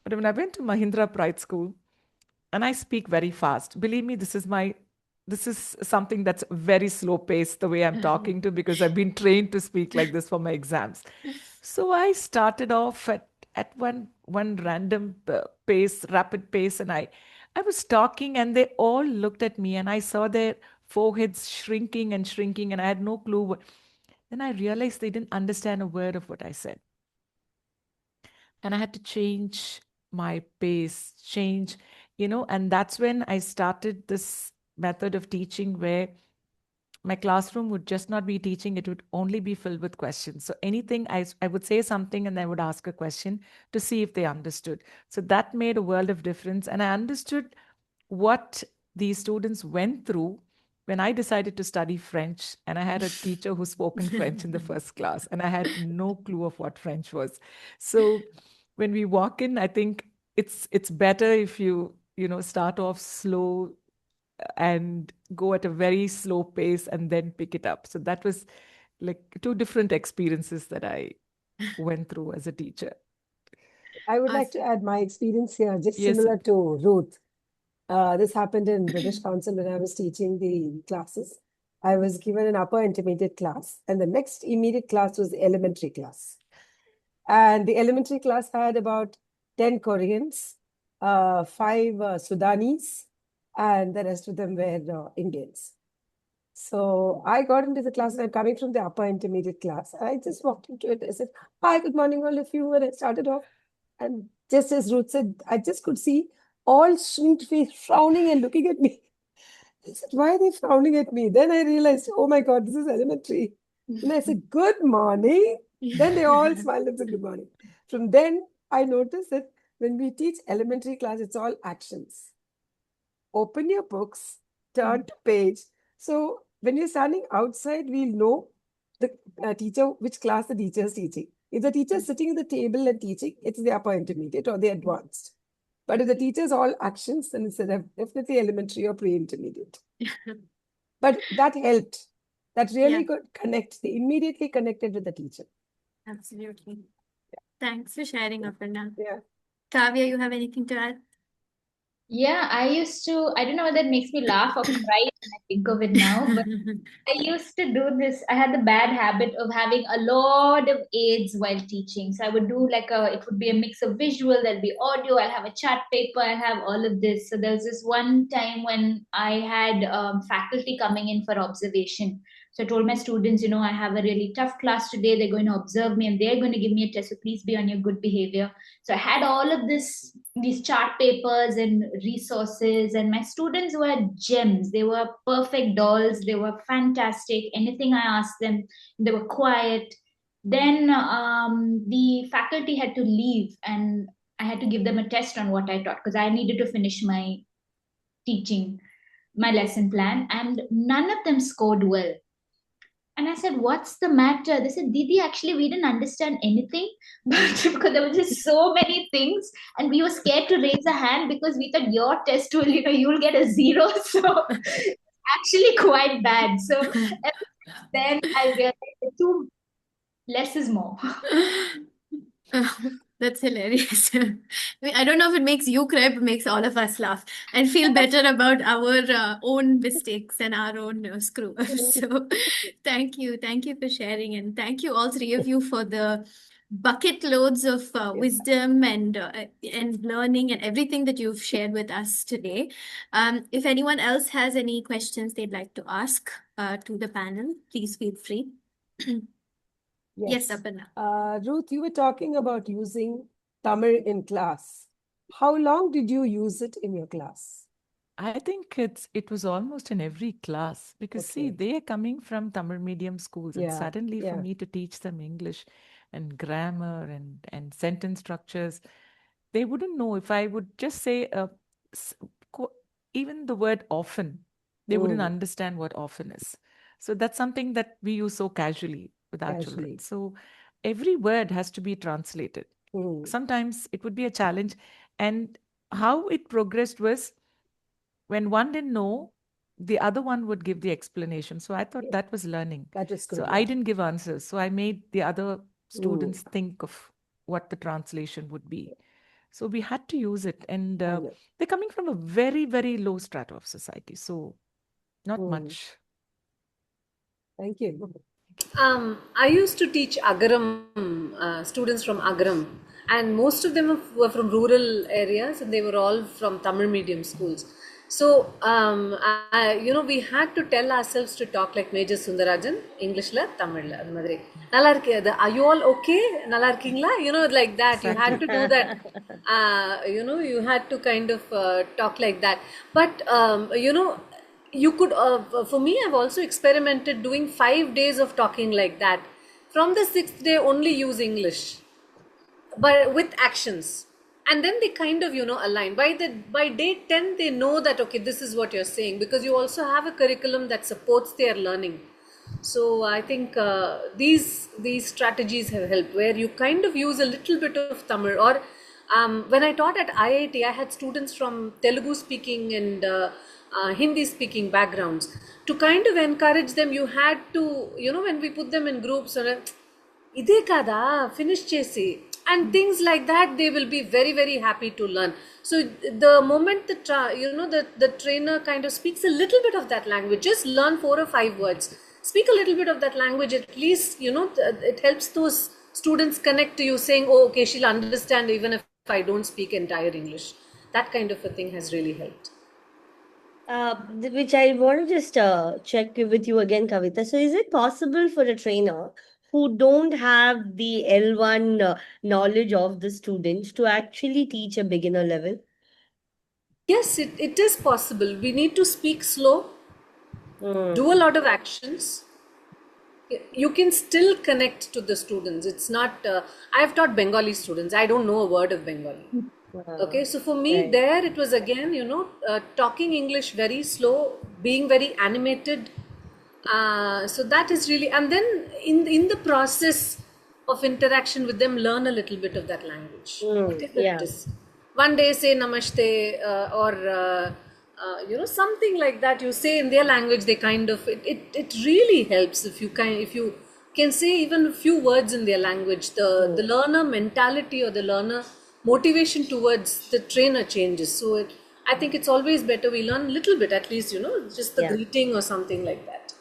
But when I went to Mahindra Pride School, and I speak very fast. Believe me, this is something that's very slow paced the way I'm talking to, because I've been trained to speak like this for my exams. So I started off at one random rapid pace, and I was talking, and they all looked at me, and I saw their foreheads shrinking and shrinking, and I had no clue. Then I realized they didn't understand a word of what I said, and I had to change my pace, and that's when I started this method of teaching where my classroom would just not be teaching, it would only be filled with questions. So anything, I would say something and I would ask a question to see if they understood. So that made a world of difference. And I understood what these students went through when I decided to study French. And I had a teacher who spoke in French in the first class, and I had no clue of what French was. So when we walk in, I think it's better if you start off slow and go at a very slow pace and then pick it up. So that was like two different experiences that I went through as a teacher. I would like to Awesome. add my experience here, just Yes. similar to Ruth. This happened in British Council when I was teaching the classes. I was given an upper intermediate class, and the next immediate class was the elementary class. And the elementary class had about 10 Koreans, 5 Sudanese, and the rest of them were Indians. So I got into the class, and I'm coming from the upper intermediate class. I just walked into it. I said, "Hi, good morning, all of you." And I started off, and just as Ruth said, I just could see all sweet face frowning and looking at me. I said, "Why are they frowning at me?" Then I realized, oh my God, this is elementary. And I said, "Good morning." Then they all smiled and said, "Good morning." From then, I noticed that when we teach elementary class, it's all actions. Open your books, turn to page. So when you're standing outside, we'll know the teacher, which class the teacher is teaching. If the teacher is sitting at the table and teaching, it's the upper intermediate or the advanced. But if the teacher's all actions, then it's definitely elementary or pre-intermediate. But that helped. That really could connect. They immediately connected with the teacher. Absolutely. Thanks for sharing, Aparna. Yeah. Kavya, you have anything to add? Yeah, I don't know whether it makes me laugh or cry when I think of it now, but I used to do this. I had the bad habit of having a lot of aids while teaching. So I would do it would be a mix of visual, there'll be audio, I'll have a chart paper, I'll have all of this. So there was this one time when I had faculty coming in for observation. So I told my students, I have a really tough class today. They're going to observe me and they're going to give me a test. So please be on your good behavior. So I had all of these chart papers and resources, and my students were gems. They were perfect dolls. They were fantastic. Anything I asked them, they were quiet. Then the faculty had to leave, and I had to give them a test on what I taught because I needed to finish my teaching, my lesson plan, and none of them scored well. And I said, "What's the matter?" They said, "Didi, actually, we didn't understand anything." But because there were just so many things, and we were scared to raise a hand because we thought your test will, you'll get a zero. So actually quite bad. So ever since then I realized that two less is more. That's hilarious. I don't know if it makes you cry, but makes all of us laugh and feel better about our own mistakes and our own screw ups. So, thank you for sharing, and thank you all three of you for the bucket loads of wisdom and learning and everything that you've shared with us today. If anyone else has any questions they'd like to ask to the panel, please feel free. Yes, Aparna. Ruth, you were talking about using Tamil in class. How long did you use it in your class? I think it was almost in every class because see, Okay. they are coming from Tamil medium schools, and Yeah, suddenly for yeah. me to teach them English and grammar and sentence structures, they wouldn't know if I would just say, s- even the word often, they wouldn't understand what often is. So that's something that we use so casually with our children. Casually. So every word has to be translated. Sometimes it would be a challenge. And how it progressed was when one didn't know, the other one would give the explanation. So I thought that was learning. That was So good. I Yeah. didn't give answers. So I made the other students think of what the translation would be. So we had to use it. And I know. they're coming from a very, very low strata of society. So not much. Thank you. I used to teach Agaram, students from Agaram, and most of them were from rural areas, and they were all from Tamil medium schools. So, we had to tell ourselves to talk like Major Sundarajan, Englishla, Tamilla, அந்த மாதிரி நல்லா இருக்கு அது are you all okay நல்லா இருக்கீங்களா like that you had to do that you had to kind of talk like that but you could for me I've also experimented doing 5 days of talking like that from the sixth day only use English but with actions and then they kind of align by day 10 they know that okay this is what you're saying because you also have a curriculum that supports their learning so I think these strategies have helped where you kind of use a little bit of Tamil or when I taught at IIT I had students from Telugu speaking and Hindi speaking backgrounds to kind of encourage them you had to when we put them in groups ఇదే కాదా finish చేసి and things like that they will be very very happy to learn so the moment the trainer kind of speaks a little bit of that language just learn 4 or 5 words speak a little bit of that language at least it helps those students connect to you saying oh okay she'll understand even if I don't speak entire English that kind of a thing has really helped. Which I want to just check with you again, Kavita. So, is it possible for a trainer who don't have the L1 knowledge of the students to actually teach a beginner level? Yes, it is possible. We need to speak slow, do a lot of actions. You can still connect to the students. It's not I've taught Bengali students. I don't know a word of Bengali. Okay, so for me Right. there it was again talking English very slow, being very animated, so that is really and then in the process of interaction with them learn a little bit of that language whatever Yeah. it is one day say namaste or something like that you say in their language they kind of it really helps if you can say even a few words in their language the learner mentality or the learner motivation towards the trainer changes so I think it's always better we learn a little bit at least just the Yeah. greeting or something like that.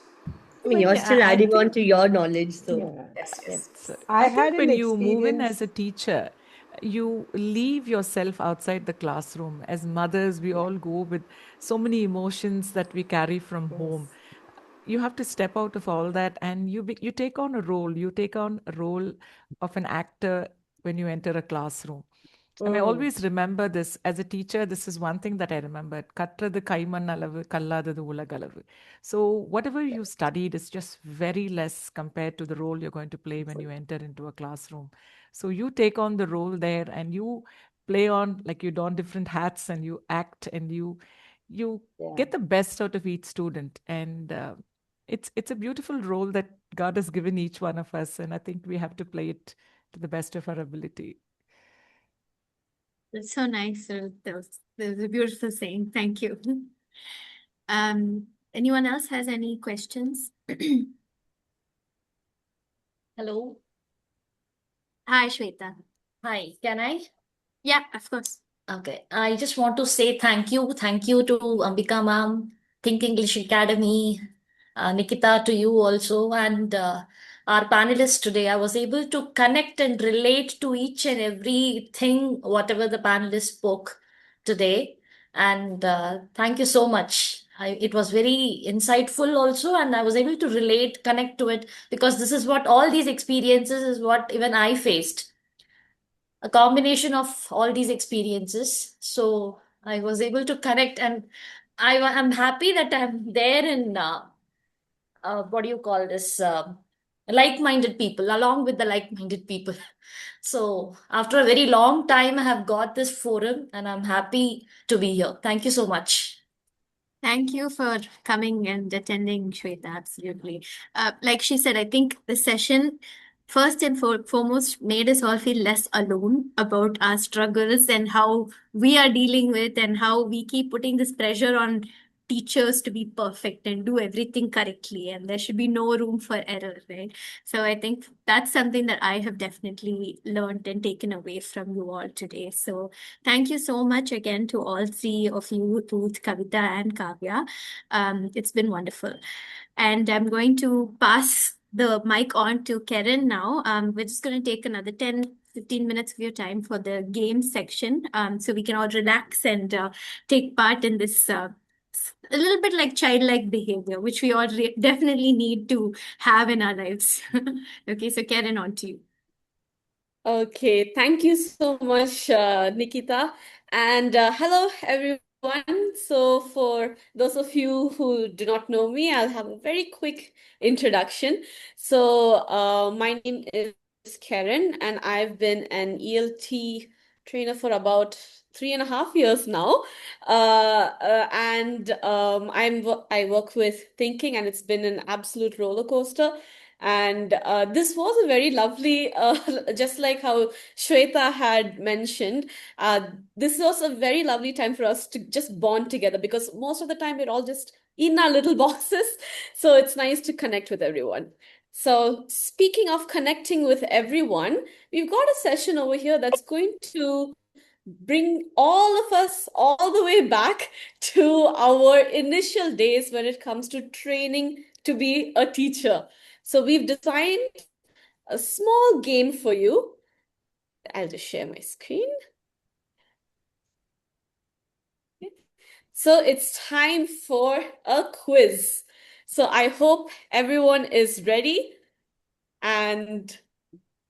I mean, you're Yeah, still I adding on think to your knowledge, so Yeah. Yes, yeah. yes. So I I had think an when you move in experience. as a teacher, you leave yourself outside the classroom. As mothers, we all go with so many emotions that we carry from home. You have to step out of all that and you take on a role. You take on a role of an actor when you enter a classroom. And I always remember this as a teacher. This is one thing that I remembered. Katrathu kaiman alavu, kalladadu ulagalavu. So whatever you studied is just very less compared to the role you're going to play when you enter into a classroom. So you take on the role there and you play on like you don different hats and you act and you Yeah. get the best out of each student. And it's a beautiful role that God has given each one of us, and I think we have to play it to the best of our ability. That's so nice. That was a beautiful saying. Thank you. Anyone else has any questions? Hello. Hi, Shweta. Hi. Can I? Yeah, of course. Okay. I just want to say thank you. Thank you to Ambika ma'am, Think English Academy, Nikita, to you also, and our panelists today. I was able to connect and relate to each and everything, whatever the panelists spoke today. And thank you so much. It was very insightful also, and I was able to relate, connect to it because this is what all these experiences is what even I faced, a combination of all these experiences. So I was able to connect, and I'm happy that I'm there in what do you call this? like-minded people, along with the like-minded people. So after a very long time, I have got this forum and I'm happy to be here. Thank you so much. Thank you for coming and attending, Shweta. Absolutely. Like she said, I think the session, first and foremost, made us all feel less alone about our struggles and how we are dealing with, and how we keep putting this pressure on teachers to be perfect and do everything correctly. And there should be no room for error, right? So I think that's something that I have definitely learned and taken away from you all today. So thank you so much again to all three of you, Ruth, Kavita, and Kavya. It's been wonderful. And I'm going to pass the mic on to Karen now. We're just going to take another 10-15 minutes of your time for the game section, so we can all relax and take part in this a little bit like childlike behavior, which we all definitely need to have in our lives. Okay, so Karen, on to you. Okay, thank you so much, Nikita. And hello, everyone. So, for those of you who do not know me, I'll have a very quick introduction. So, my name is Karen, and I've been an ELT trainer for about 3.5 years now. And I work with thinking, and it's been an absolute roller coaster. And this was a very lovely, just like how Shweta had mentioned, this was a very lovely time for us to just bond together, because most of the time we're all just in our little boxes. So it's nice to connect with everyone. So speaking of connecting with everyone, we've got a session over here that's going to bring all of us all the way back to our initial days when it comes to training to be a teacher. So we've designed a small game for you. I'll just share my screen. Okay. So it's time for a quiz. So I hope everyone is ready. And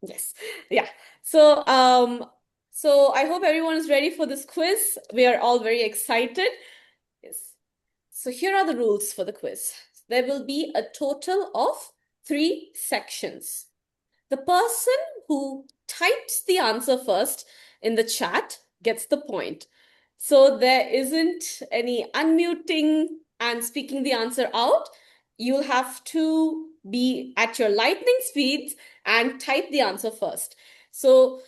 yes, yeah. So I hope everyone is ready for this quiz. We are all very excited. Yes. So here are the rules for the quiz. There will be a total of 3 sections. The person who types the answer first in the chat gets the point. So there isn't any unmuting and speaking the answer out. You'll have to be at your lightning speeds and type the answer first. So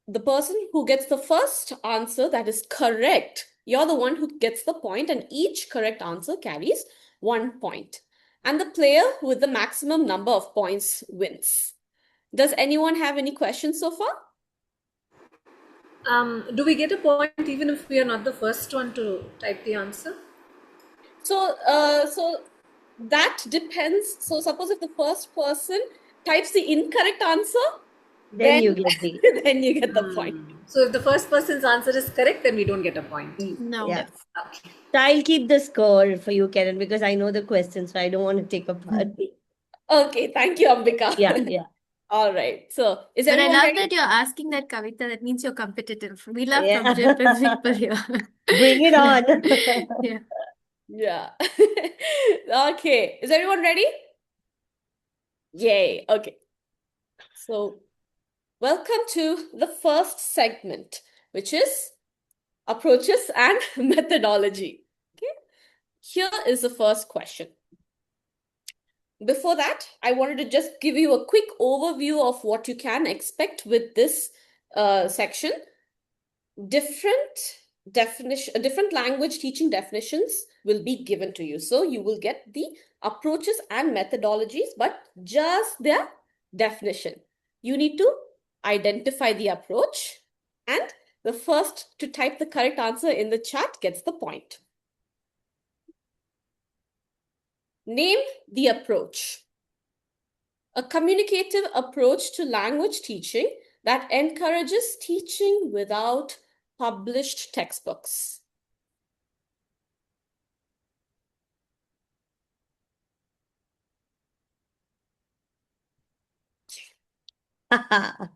the person who gets the first answer that is correct, you're the one who gets the point, and each correct answer carries 1 point. And the player with the maximum number of points wins. Does anyone have any questions so far? Do we get a point even if we are not the first one to type the answer? So that depends. So suppose if the first person types the incorrect answer, Then you get the then you get the point. So if the first person's answer is correct, then we don't get a point. No. yeah. Okay. So I'll keep the score for you, Karen, because I know the question, so I don't want to take a part. Okay, thank you, Ambika. Yeah. All right. So is But I everyone love ready? that you're asking that, Kavita. That means you're competitive. We love Yeah. competitive people here. Bring it on. Yeah. Yeah. Okay. Is everyone ready? Yay. Okay. So welcome to the first segment, which is approaches and methodology. Okay. Here is the first question. Before that, I wanted to just give you a quick overview of what you can expect with this section. Different language teaching definitions will be given to you. So you will get the approaches and methodologies, but just their definition. You need to identify the approach, and the first to type the correct answer in the chat gets the point. Name the approach. A communicative approach to language teaching that encourages teaching without published textbooks.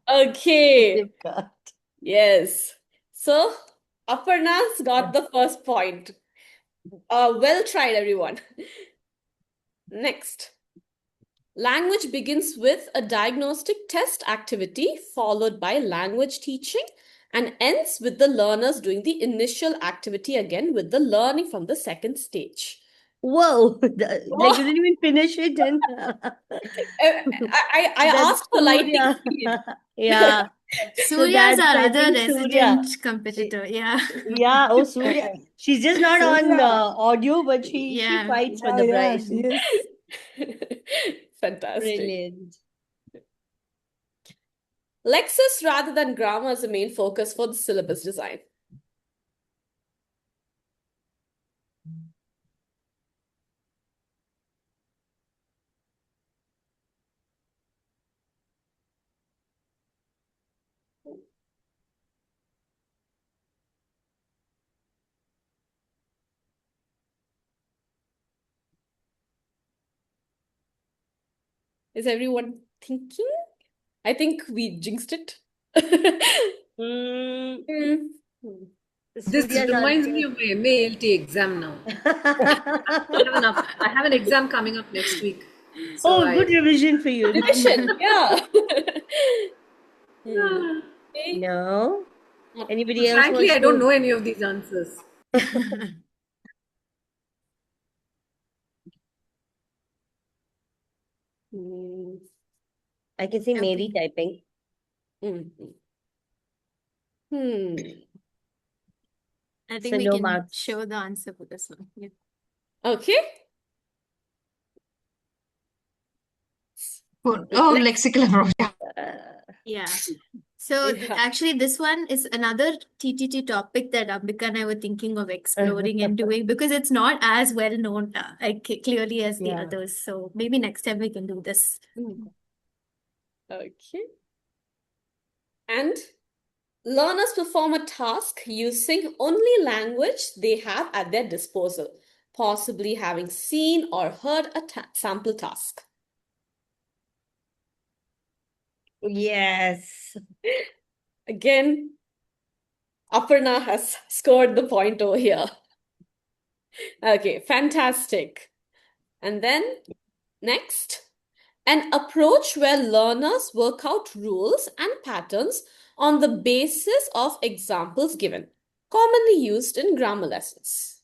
Okay. Difficult. Yes. So Aparna's got the first point. Well tried, everyone. Next. Language begins with a diagnostic test activity followed by language teaching and ends with the learners doing the initial activity again with the learning from the second stage. Whoa, like you didn't even finish it, and I that's asked for lightning Surya. speed. Yeah. So Surya is that's, our I other think, Surya. resident competitor. Yeah. Yeah, oh, Surya. She's just not on Surya. audio, but she Yeah. fights for Yeah, the yeah, prize. she is. Fantastic. Brilliant. Lexis rather than grammar is the main focus for the syllabus design. Is everyone thinking? I think we jinxed it. Mm, Mm. This Surya's reminds me answer. of my MA exam now. I have an exam coming up next week. So Oh, good revision for you. Revision, yeah. Okay. No. Anybody else frankly, wants I don't to? know any of these answers. Mm, I can see Okay. Mary typing. Mm. Hmm. I So think we no can marks. show the answer for this one. Yeah. Okay. Oh, lexical approach. Yeah. Yeah. So Yeah. actually, this one is another TTT topic that Ambika and I were thinking of exploring and doing because it's not as well known clearly as the Yeah. others. So maybe next time we can do this. Okay. And learners perform a task using only language they have at their disposal, possibly having seen or heard a sample task. Yes. Again, Aparna has scored the point over here. Okay, fantastic. And then next, an approach where learners work out rules and patterns on the basis of examples given, commonly used in grammar lessons.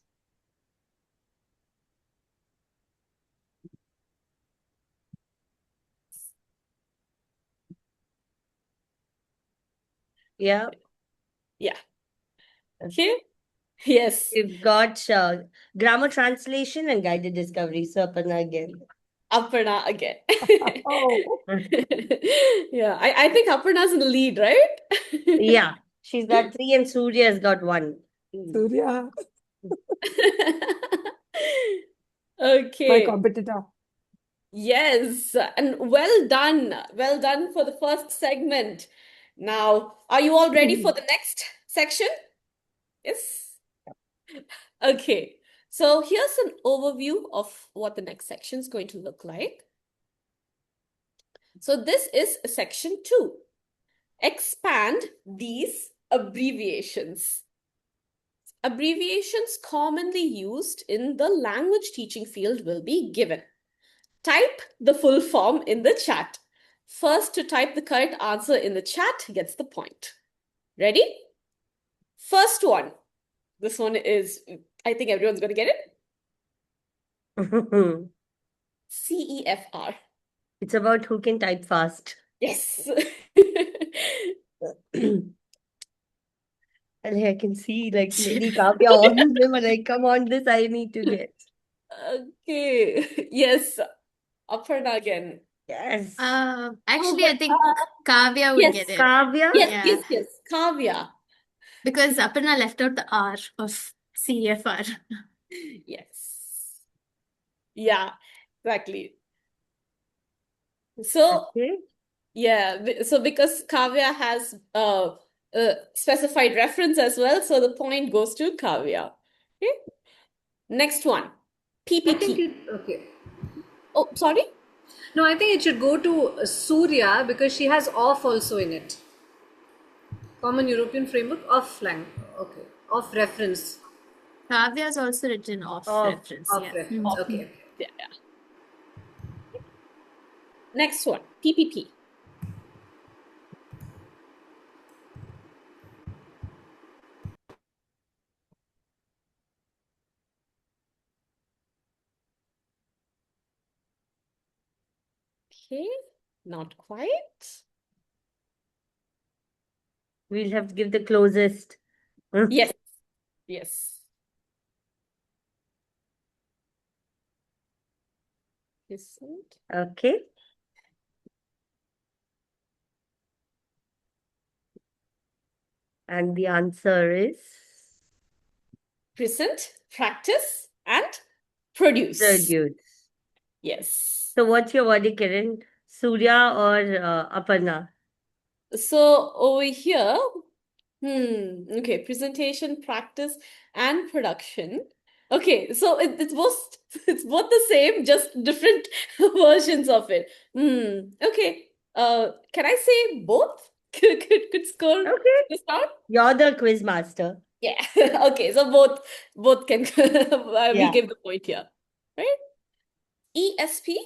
Yeah. Yeah. Okay. Yes. We've got grammar translation and guided discovery. So Aparna again. Aparna again. Oh, Yeah, I think Aparna's in the lead, right? Yeah. She's got 3 and Surya's got 1. Surya, my Okay. competitor. Yes, and well done. Well done for the first segment. Now, are you all ready for the next section? Yes. Okay. So here's an overview of what the next section is going to look like. So this is section 2. Expand these abbreviations. Abbreviations commonly used in the language teaching field will be given. Type the full form in the chat. First to type the correct answer in the chat gets the point. Ready? First one. This one is, I think everyone's going to get it. CEFR. It's about who can type fast. Yes. And I can see like Lady Kavya on them and like, come on, this I need to get. Okay. Yes. Aparna again. Yes. Actually, I think Oh, Kavya would yes, get it. Kavya? Yes, Yeah. yes, yes. Kavya. Because Aparna left out the R of CFR. Yes. Yeah, exactly. So, Okay. yeah, so because Kavya has specified reference as well, so the point goes to Kavya. Okay. Next one. I think PPT. okay. Oh, sorry? No, I think it should go to Surya because she has off also in it. Common European Framework of language. Okay. Of reference. Kavya is also written off Off. reference. Of Yeah. reference. Okay. Yeah, yeah. Next one, PPP. Okay, not quite. We'll have to give the closest. Yes, yes. Present. Okay. And the answer is Present, practice, and produce. produce. Yes. So what's your verdict, Kiran? Surya or Aparna? So over here, okay, presentation, practice, and production. Okay, so it's both it's both the same, just different versions of it. Okay. Can I say both? Could score Okay. this out? You're the quiz master. Yeah. Okay, so both can we Yeah. give the point here, right? ESP.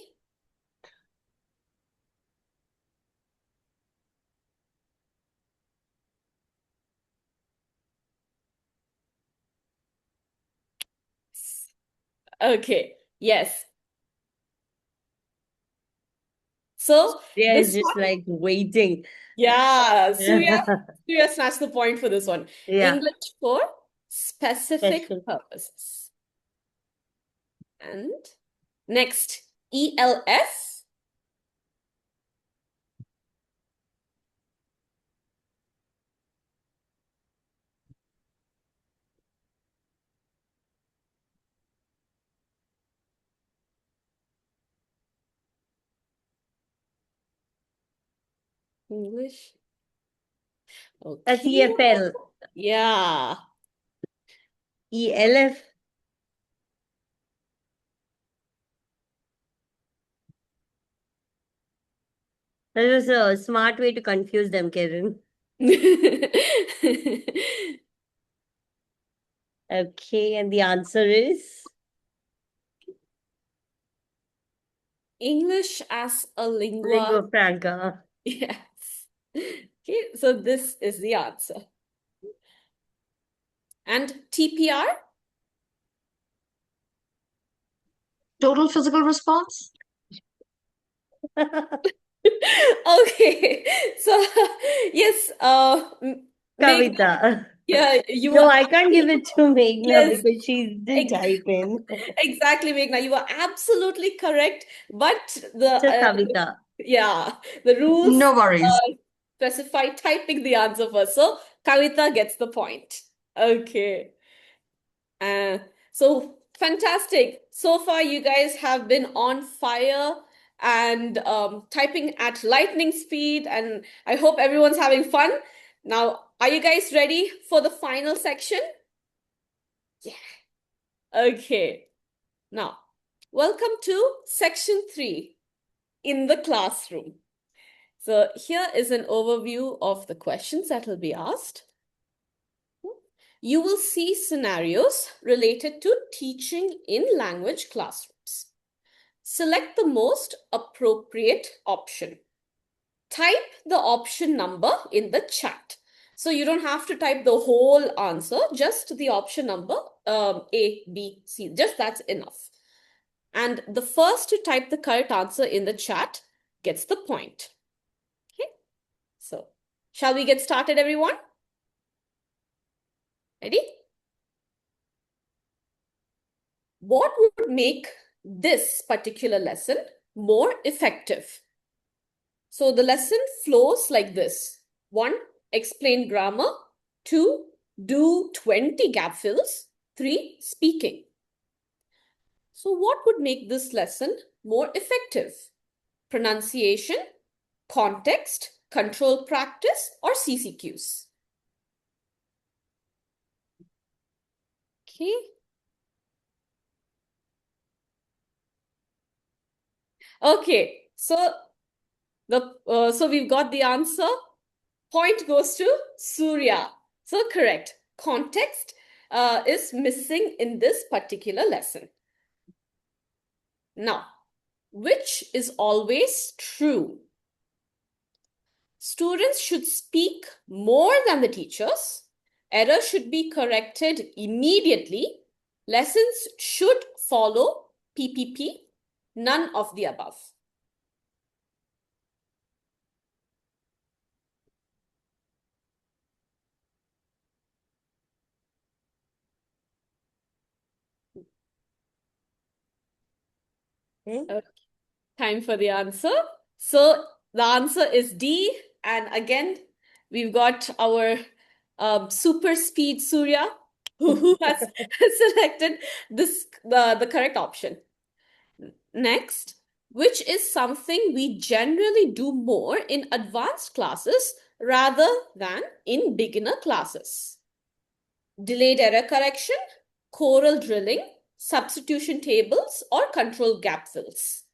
Okay. Yes. So Surya is this just one, like waiting. yeah, Surya snatched the point for this one. Yeah. English for specific Special. purposes. And next, ELS. English. That's Okay. EFL. Yeah. ELF. That was a smart way to confuse them, Kiran. Okay, and the answer is English as a lingua franca. Yes. Okay, so this is the answer. And TPR? Total physical response? Okay, so yes, Meghna, Kavita. yeah, you No, were I can't give it to Meghna yes, because she didn't type in. exactly, Meghna, you are absolutely correct. But the Just Kavita. yeah, the rules No worries. specify typing the answer first. So Kavita gets the point. Okay. So fantastic. So far, you guys have been on fire and typing at lightning speed, and I hope everyone's having fun. Now, are you guys ready for the final section? Yeah. Okay. Now, welcome to section 3 in the classroom. So here is an overview of the questions that will be asked. You will see scenarios related to teaching in language classrooms. Select the most appropriate option. Type the option number in the chat. So you don't have to type the whole answer, just the option number, A, B, C, just that's enough. And the first to type the correct answer in the chat gets the point. Okay, so shall we get started, everyone? Ready? What would make this particular lesson more effective? So the lesson flows like this. 1, explain grammar. 2, do 20 gap fills. 3, speaking. So what would make this lesson more effective? Pronunciation, context, control practice, or CCQs? Okay. Okay, so so we've got the answer. Point goes to Surya. So correct. Context is missing in this particular lesson. Now, which is always true? Students should speak more than the teachers. Error should be corrected immediately. Lessons should follow PPP. None of the above. Okay. Time for the answer. So the answer is D. And again, we've got our super speed Surya who has selected the correct option. Next, which is something we generally do more in advanced classes rather than in beginner classes? Delayed error correction, choral drilling, substitution tables, or control gap fills?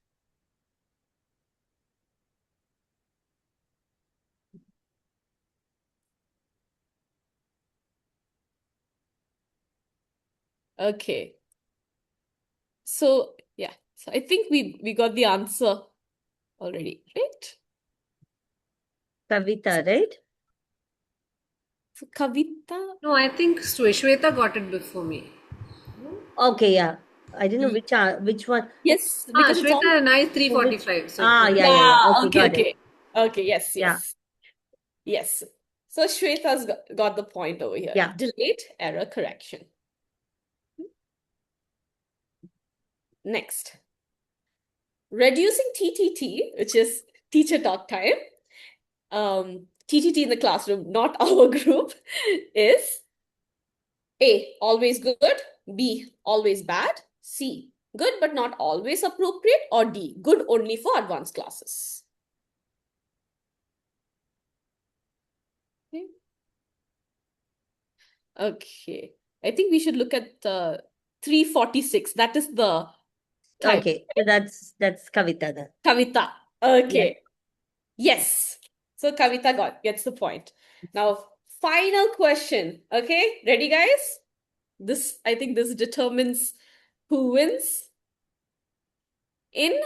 Okay. So yeah, so I think we got the answer already, right? Kavita, right? So Kavita, No, I think Shweta got it before me. Okay, yeah. I didn't know which one. yes, because it's all Shweta and I Which, 345. So yeah, correct. yeah. Okay, okay, got it. okay. Okay, yes, Yeah. yes. Yes. So Shweta's got the point over here. Yeah. Delayed error correction. Next. Reducing TTT, which is teacher talk time. TTT in the classroom, not our group, is A, always good, B, always bad, C, good but not always appropriate, or D, good only for advanced classes. Okay. I think we should look at 346. That is the time. Okay, so that's Kavita then. Kavita. Okay. Yes. So Kavita gets the point. Now, final question. Okay, ready, guys? I think this determines who wins. In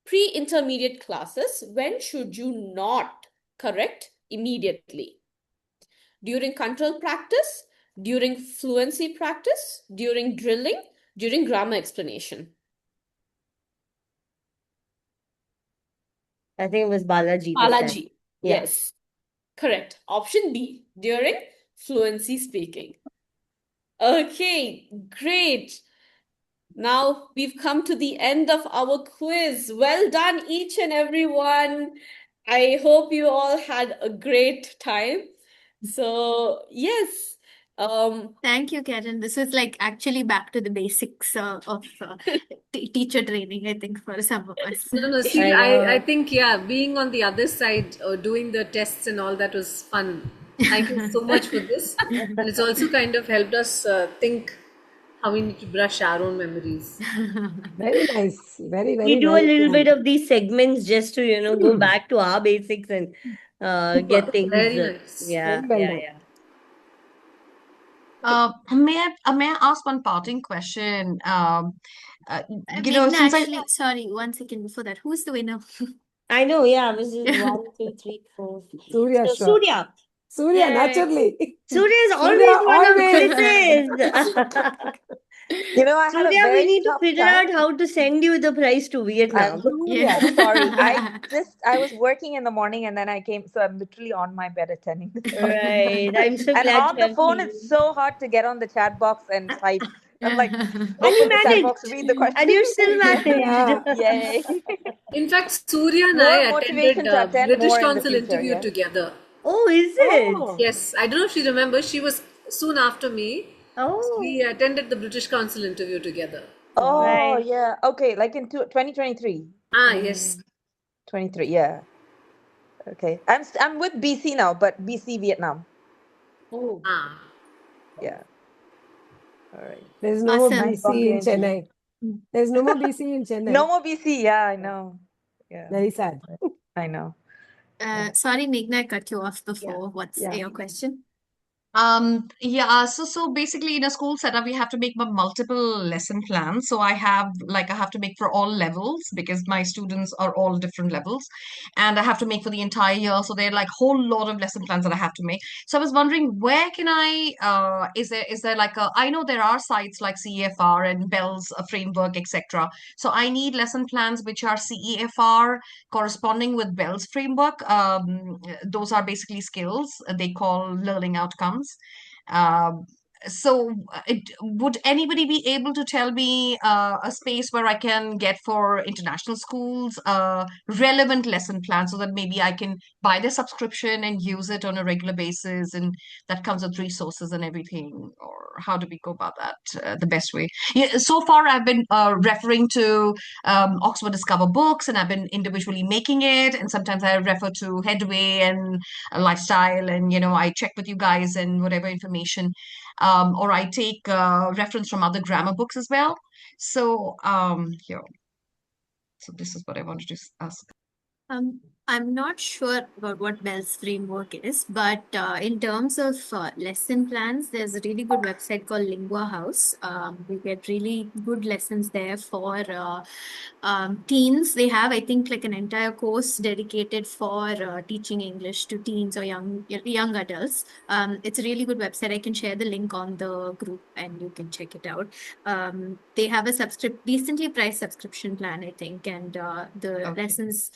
pre-intermediate classes, when should you not correct immediately? During control practice, during fluency practice, during drilling, during grammar explanation? I think it was Balaji this time. Balaji. Yeah. Yes. Correct. Option B, during fluency speaking. Okay, great. Now we've come to the end of our quiz. Well done, each and every one. I hope you all had a great time. So, yes. Thank you, Karen. This is like actually back to the basics of teacher training, I think, for some of us. No, see, I know. I think, yeah, being on the other side or doing the tests and all that was fun. Thank you so much for this. And it's also kind of helped us think how we need to brush our own memories. Very nice. Very, very We do a nice. little bit of these segments just to, go back to our basics and get things. Very nice. Yeah, Very well yeah, done. yeah. May I ask one parting question? Meghna, Since actually, sorry, 1 second before that. Who's the winner? I know, yeah. This is 1, 2, 3, 4. Surya, So, sure. Surya. Surya, Yay. naturally. Surya is Surya, always one of always. Mrs. I had a Surya, we very need to tough figure time. out how to send you the prize to Vietnam. Yeah. Sorry. I was working in the morning and then I came, so I'm literally on my bed attending this. Right. I'm so And glad on to the have phone, you. it's so hard to get on the chat box and type. I'm like, And you open the chat box, managed. read the question. And you still managed. Yeah. Yay. In fact, Surya and More I motivation attended to a attend British more in the Council future, interview yeah. together. Oh, is it? Oh. Yes, I don't know if she remembers. She was soon after me. Oh, We attended the British Council interview together. Oh, right. yeah. Okay, like in 2023. Yes. 23, yeah. Okay. I'm with BC now, but BC Vietnam. Oh, Yeah. All right. There's no more Awesome. Nice BC in talking to you. Chennai. There's no more BC in Chennai. No more BC. Yeah, I know. Yeah, Very sad. I know. Sorry, Meghna, I cut you off before. What's Yeah. your question? Yeah, so basically in a school setup we have to make multiple lesson plans. So I have to make for all levels because my students are all different levels, and I have to make for the entire year. So there are like whole lot of lesson plans that I have to make. So I was wondering where can I is there like I know there are sites like CEFR and Bell's framework, etc. So I need lesson plans which are CEFR corresponding with Bell's framework. Those are basically skills they call learning outcomes. Um, would anybody be able to tell me a space where I can get for international schools relevant lesson plan so that maybe I can buy the subscription and use it on a regular basis, and that comes with resources and everything? Or how do we go about that the best way? Yeah, so far I've been referring to Oxford Discover books, and I've been individually making it, and sometimes I refer to Headway and Lifestyle, and I check with you guys and whatever information, or I take reference from other grammar books as well. So yeah, so this is what I wanted to ask. I'm not sure about what Bell's framework is, but in terms of lesson plans, there's a really good website called Lingua House. We get really good lessons there for teens. They have, I think, like an entire course dedicated for teaching English to teens or young adults. It's a really good website. I can share the link on the group and you can check it out. They have a decently priced subscription plan, I think, and the Okay. lessons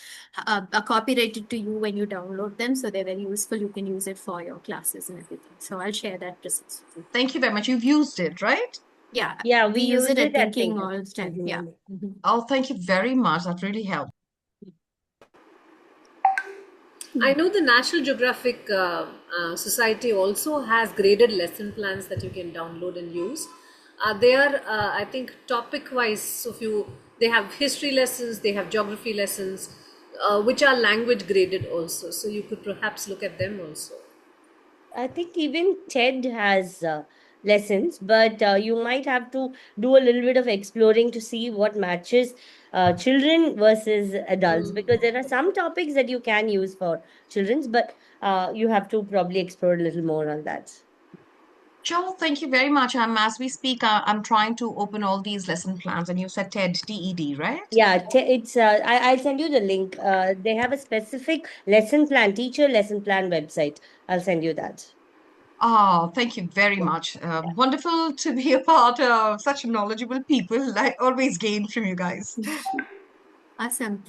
are copyrighted to you when you download them, so they're very useful. You can use it for your classes and everything. So I'll share that receipts with you. Thank you very much. You've used it, right? Yeah, Yeah, we we use it use at it at Thinking Thinking. all the time. Yeah. regularly. Oh, thank you very much. That really helped. I know the National Geographic Society also has graded lesson plans that you can download and use. They are, I think, topic wise. So they have history lessons, they have geography lessons, which are language graded also. So you could perhaps look at them also. I think even TED has lessons, but you might have to do a little bit of exploring to see what matches children versus adults, because there are some topics that you can use for children's, but you have to probably explore a little more on that. Joel, thank you very much. As we speak, I'm trying to open all these lesson plans, and you said TED, TED, right? Yeah, it's I'll send you the link. They have a specific lesson plan, teacher lesson plan website. I'll send you that. Oh, thank you very Yeah. much. Wonderful to be a part of such knowledgeable people. I always gain from you guys. Awesome.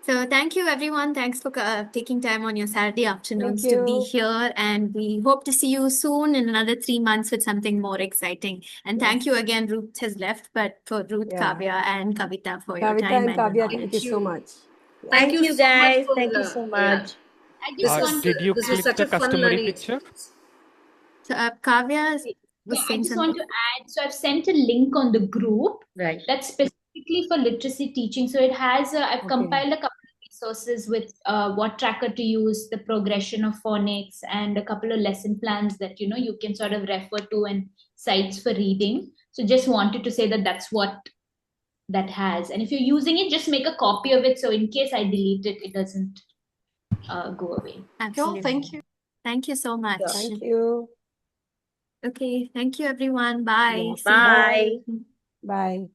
So thank you, everyone. Thanks for taking time on your Saturday afternoons Thank to be you. here. And we hope to see you soon in another 3 months with something more exciting. And thank Yes. you again. Ruth has left, but for Ruth, Yeah. Kavya, and Kavita for your Kavita time and and your Kavya, knowledge. thank you so much. Yeah. Thank Thank you you so much guys. for Thank you so yeah. much. I just want Did you This was click such the a fun customary learning picture? experience. So Kavya So was I saying just want something. to add, so I've sent a link on the group Right. that's specifically for literacy teaching. So it has, I've Okay. compiled a couple of resources with what tracker to use, the progression of phonics, and a couple of lesson plans that, you can sort of refer to, and sites for reading. So just wanted to say that that's what that has. And if you're using it, just make a copy of it. So in case I delete it, it doesn't go away. Cool, Absolutely. thank you. Thank you so much. Thank you. Okay. Thank you, everyone. Bye. Yeah. See you. Bye. Bye.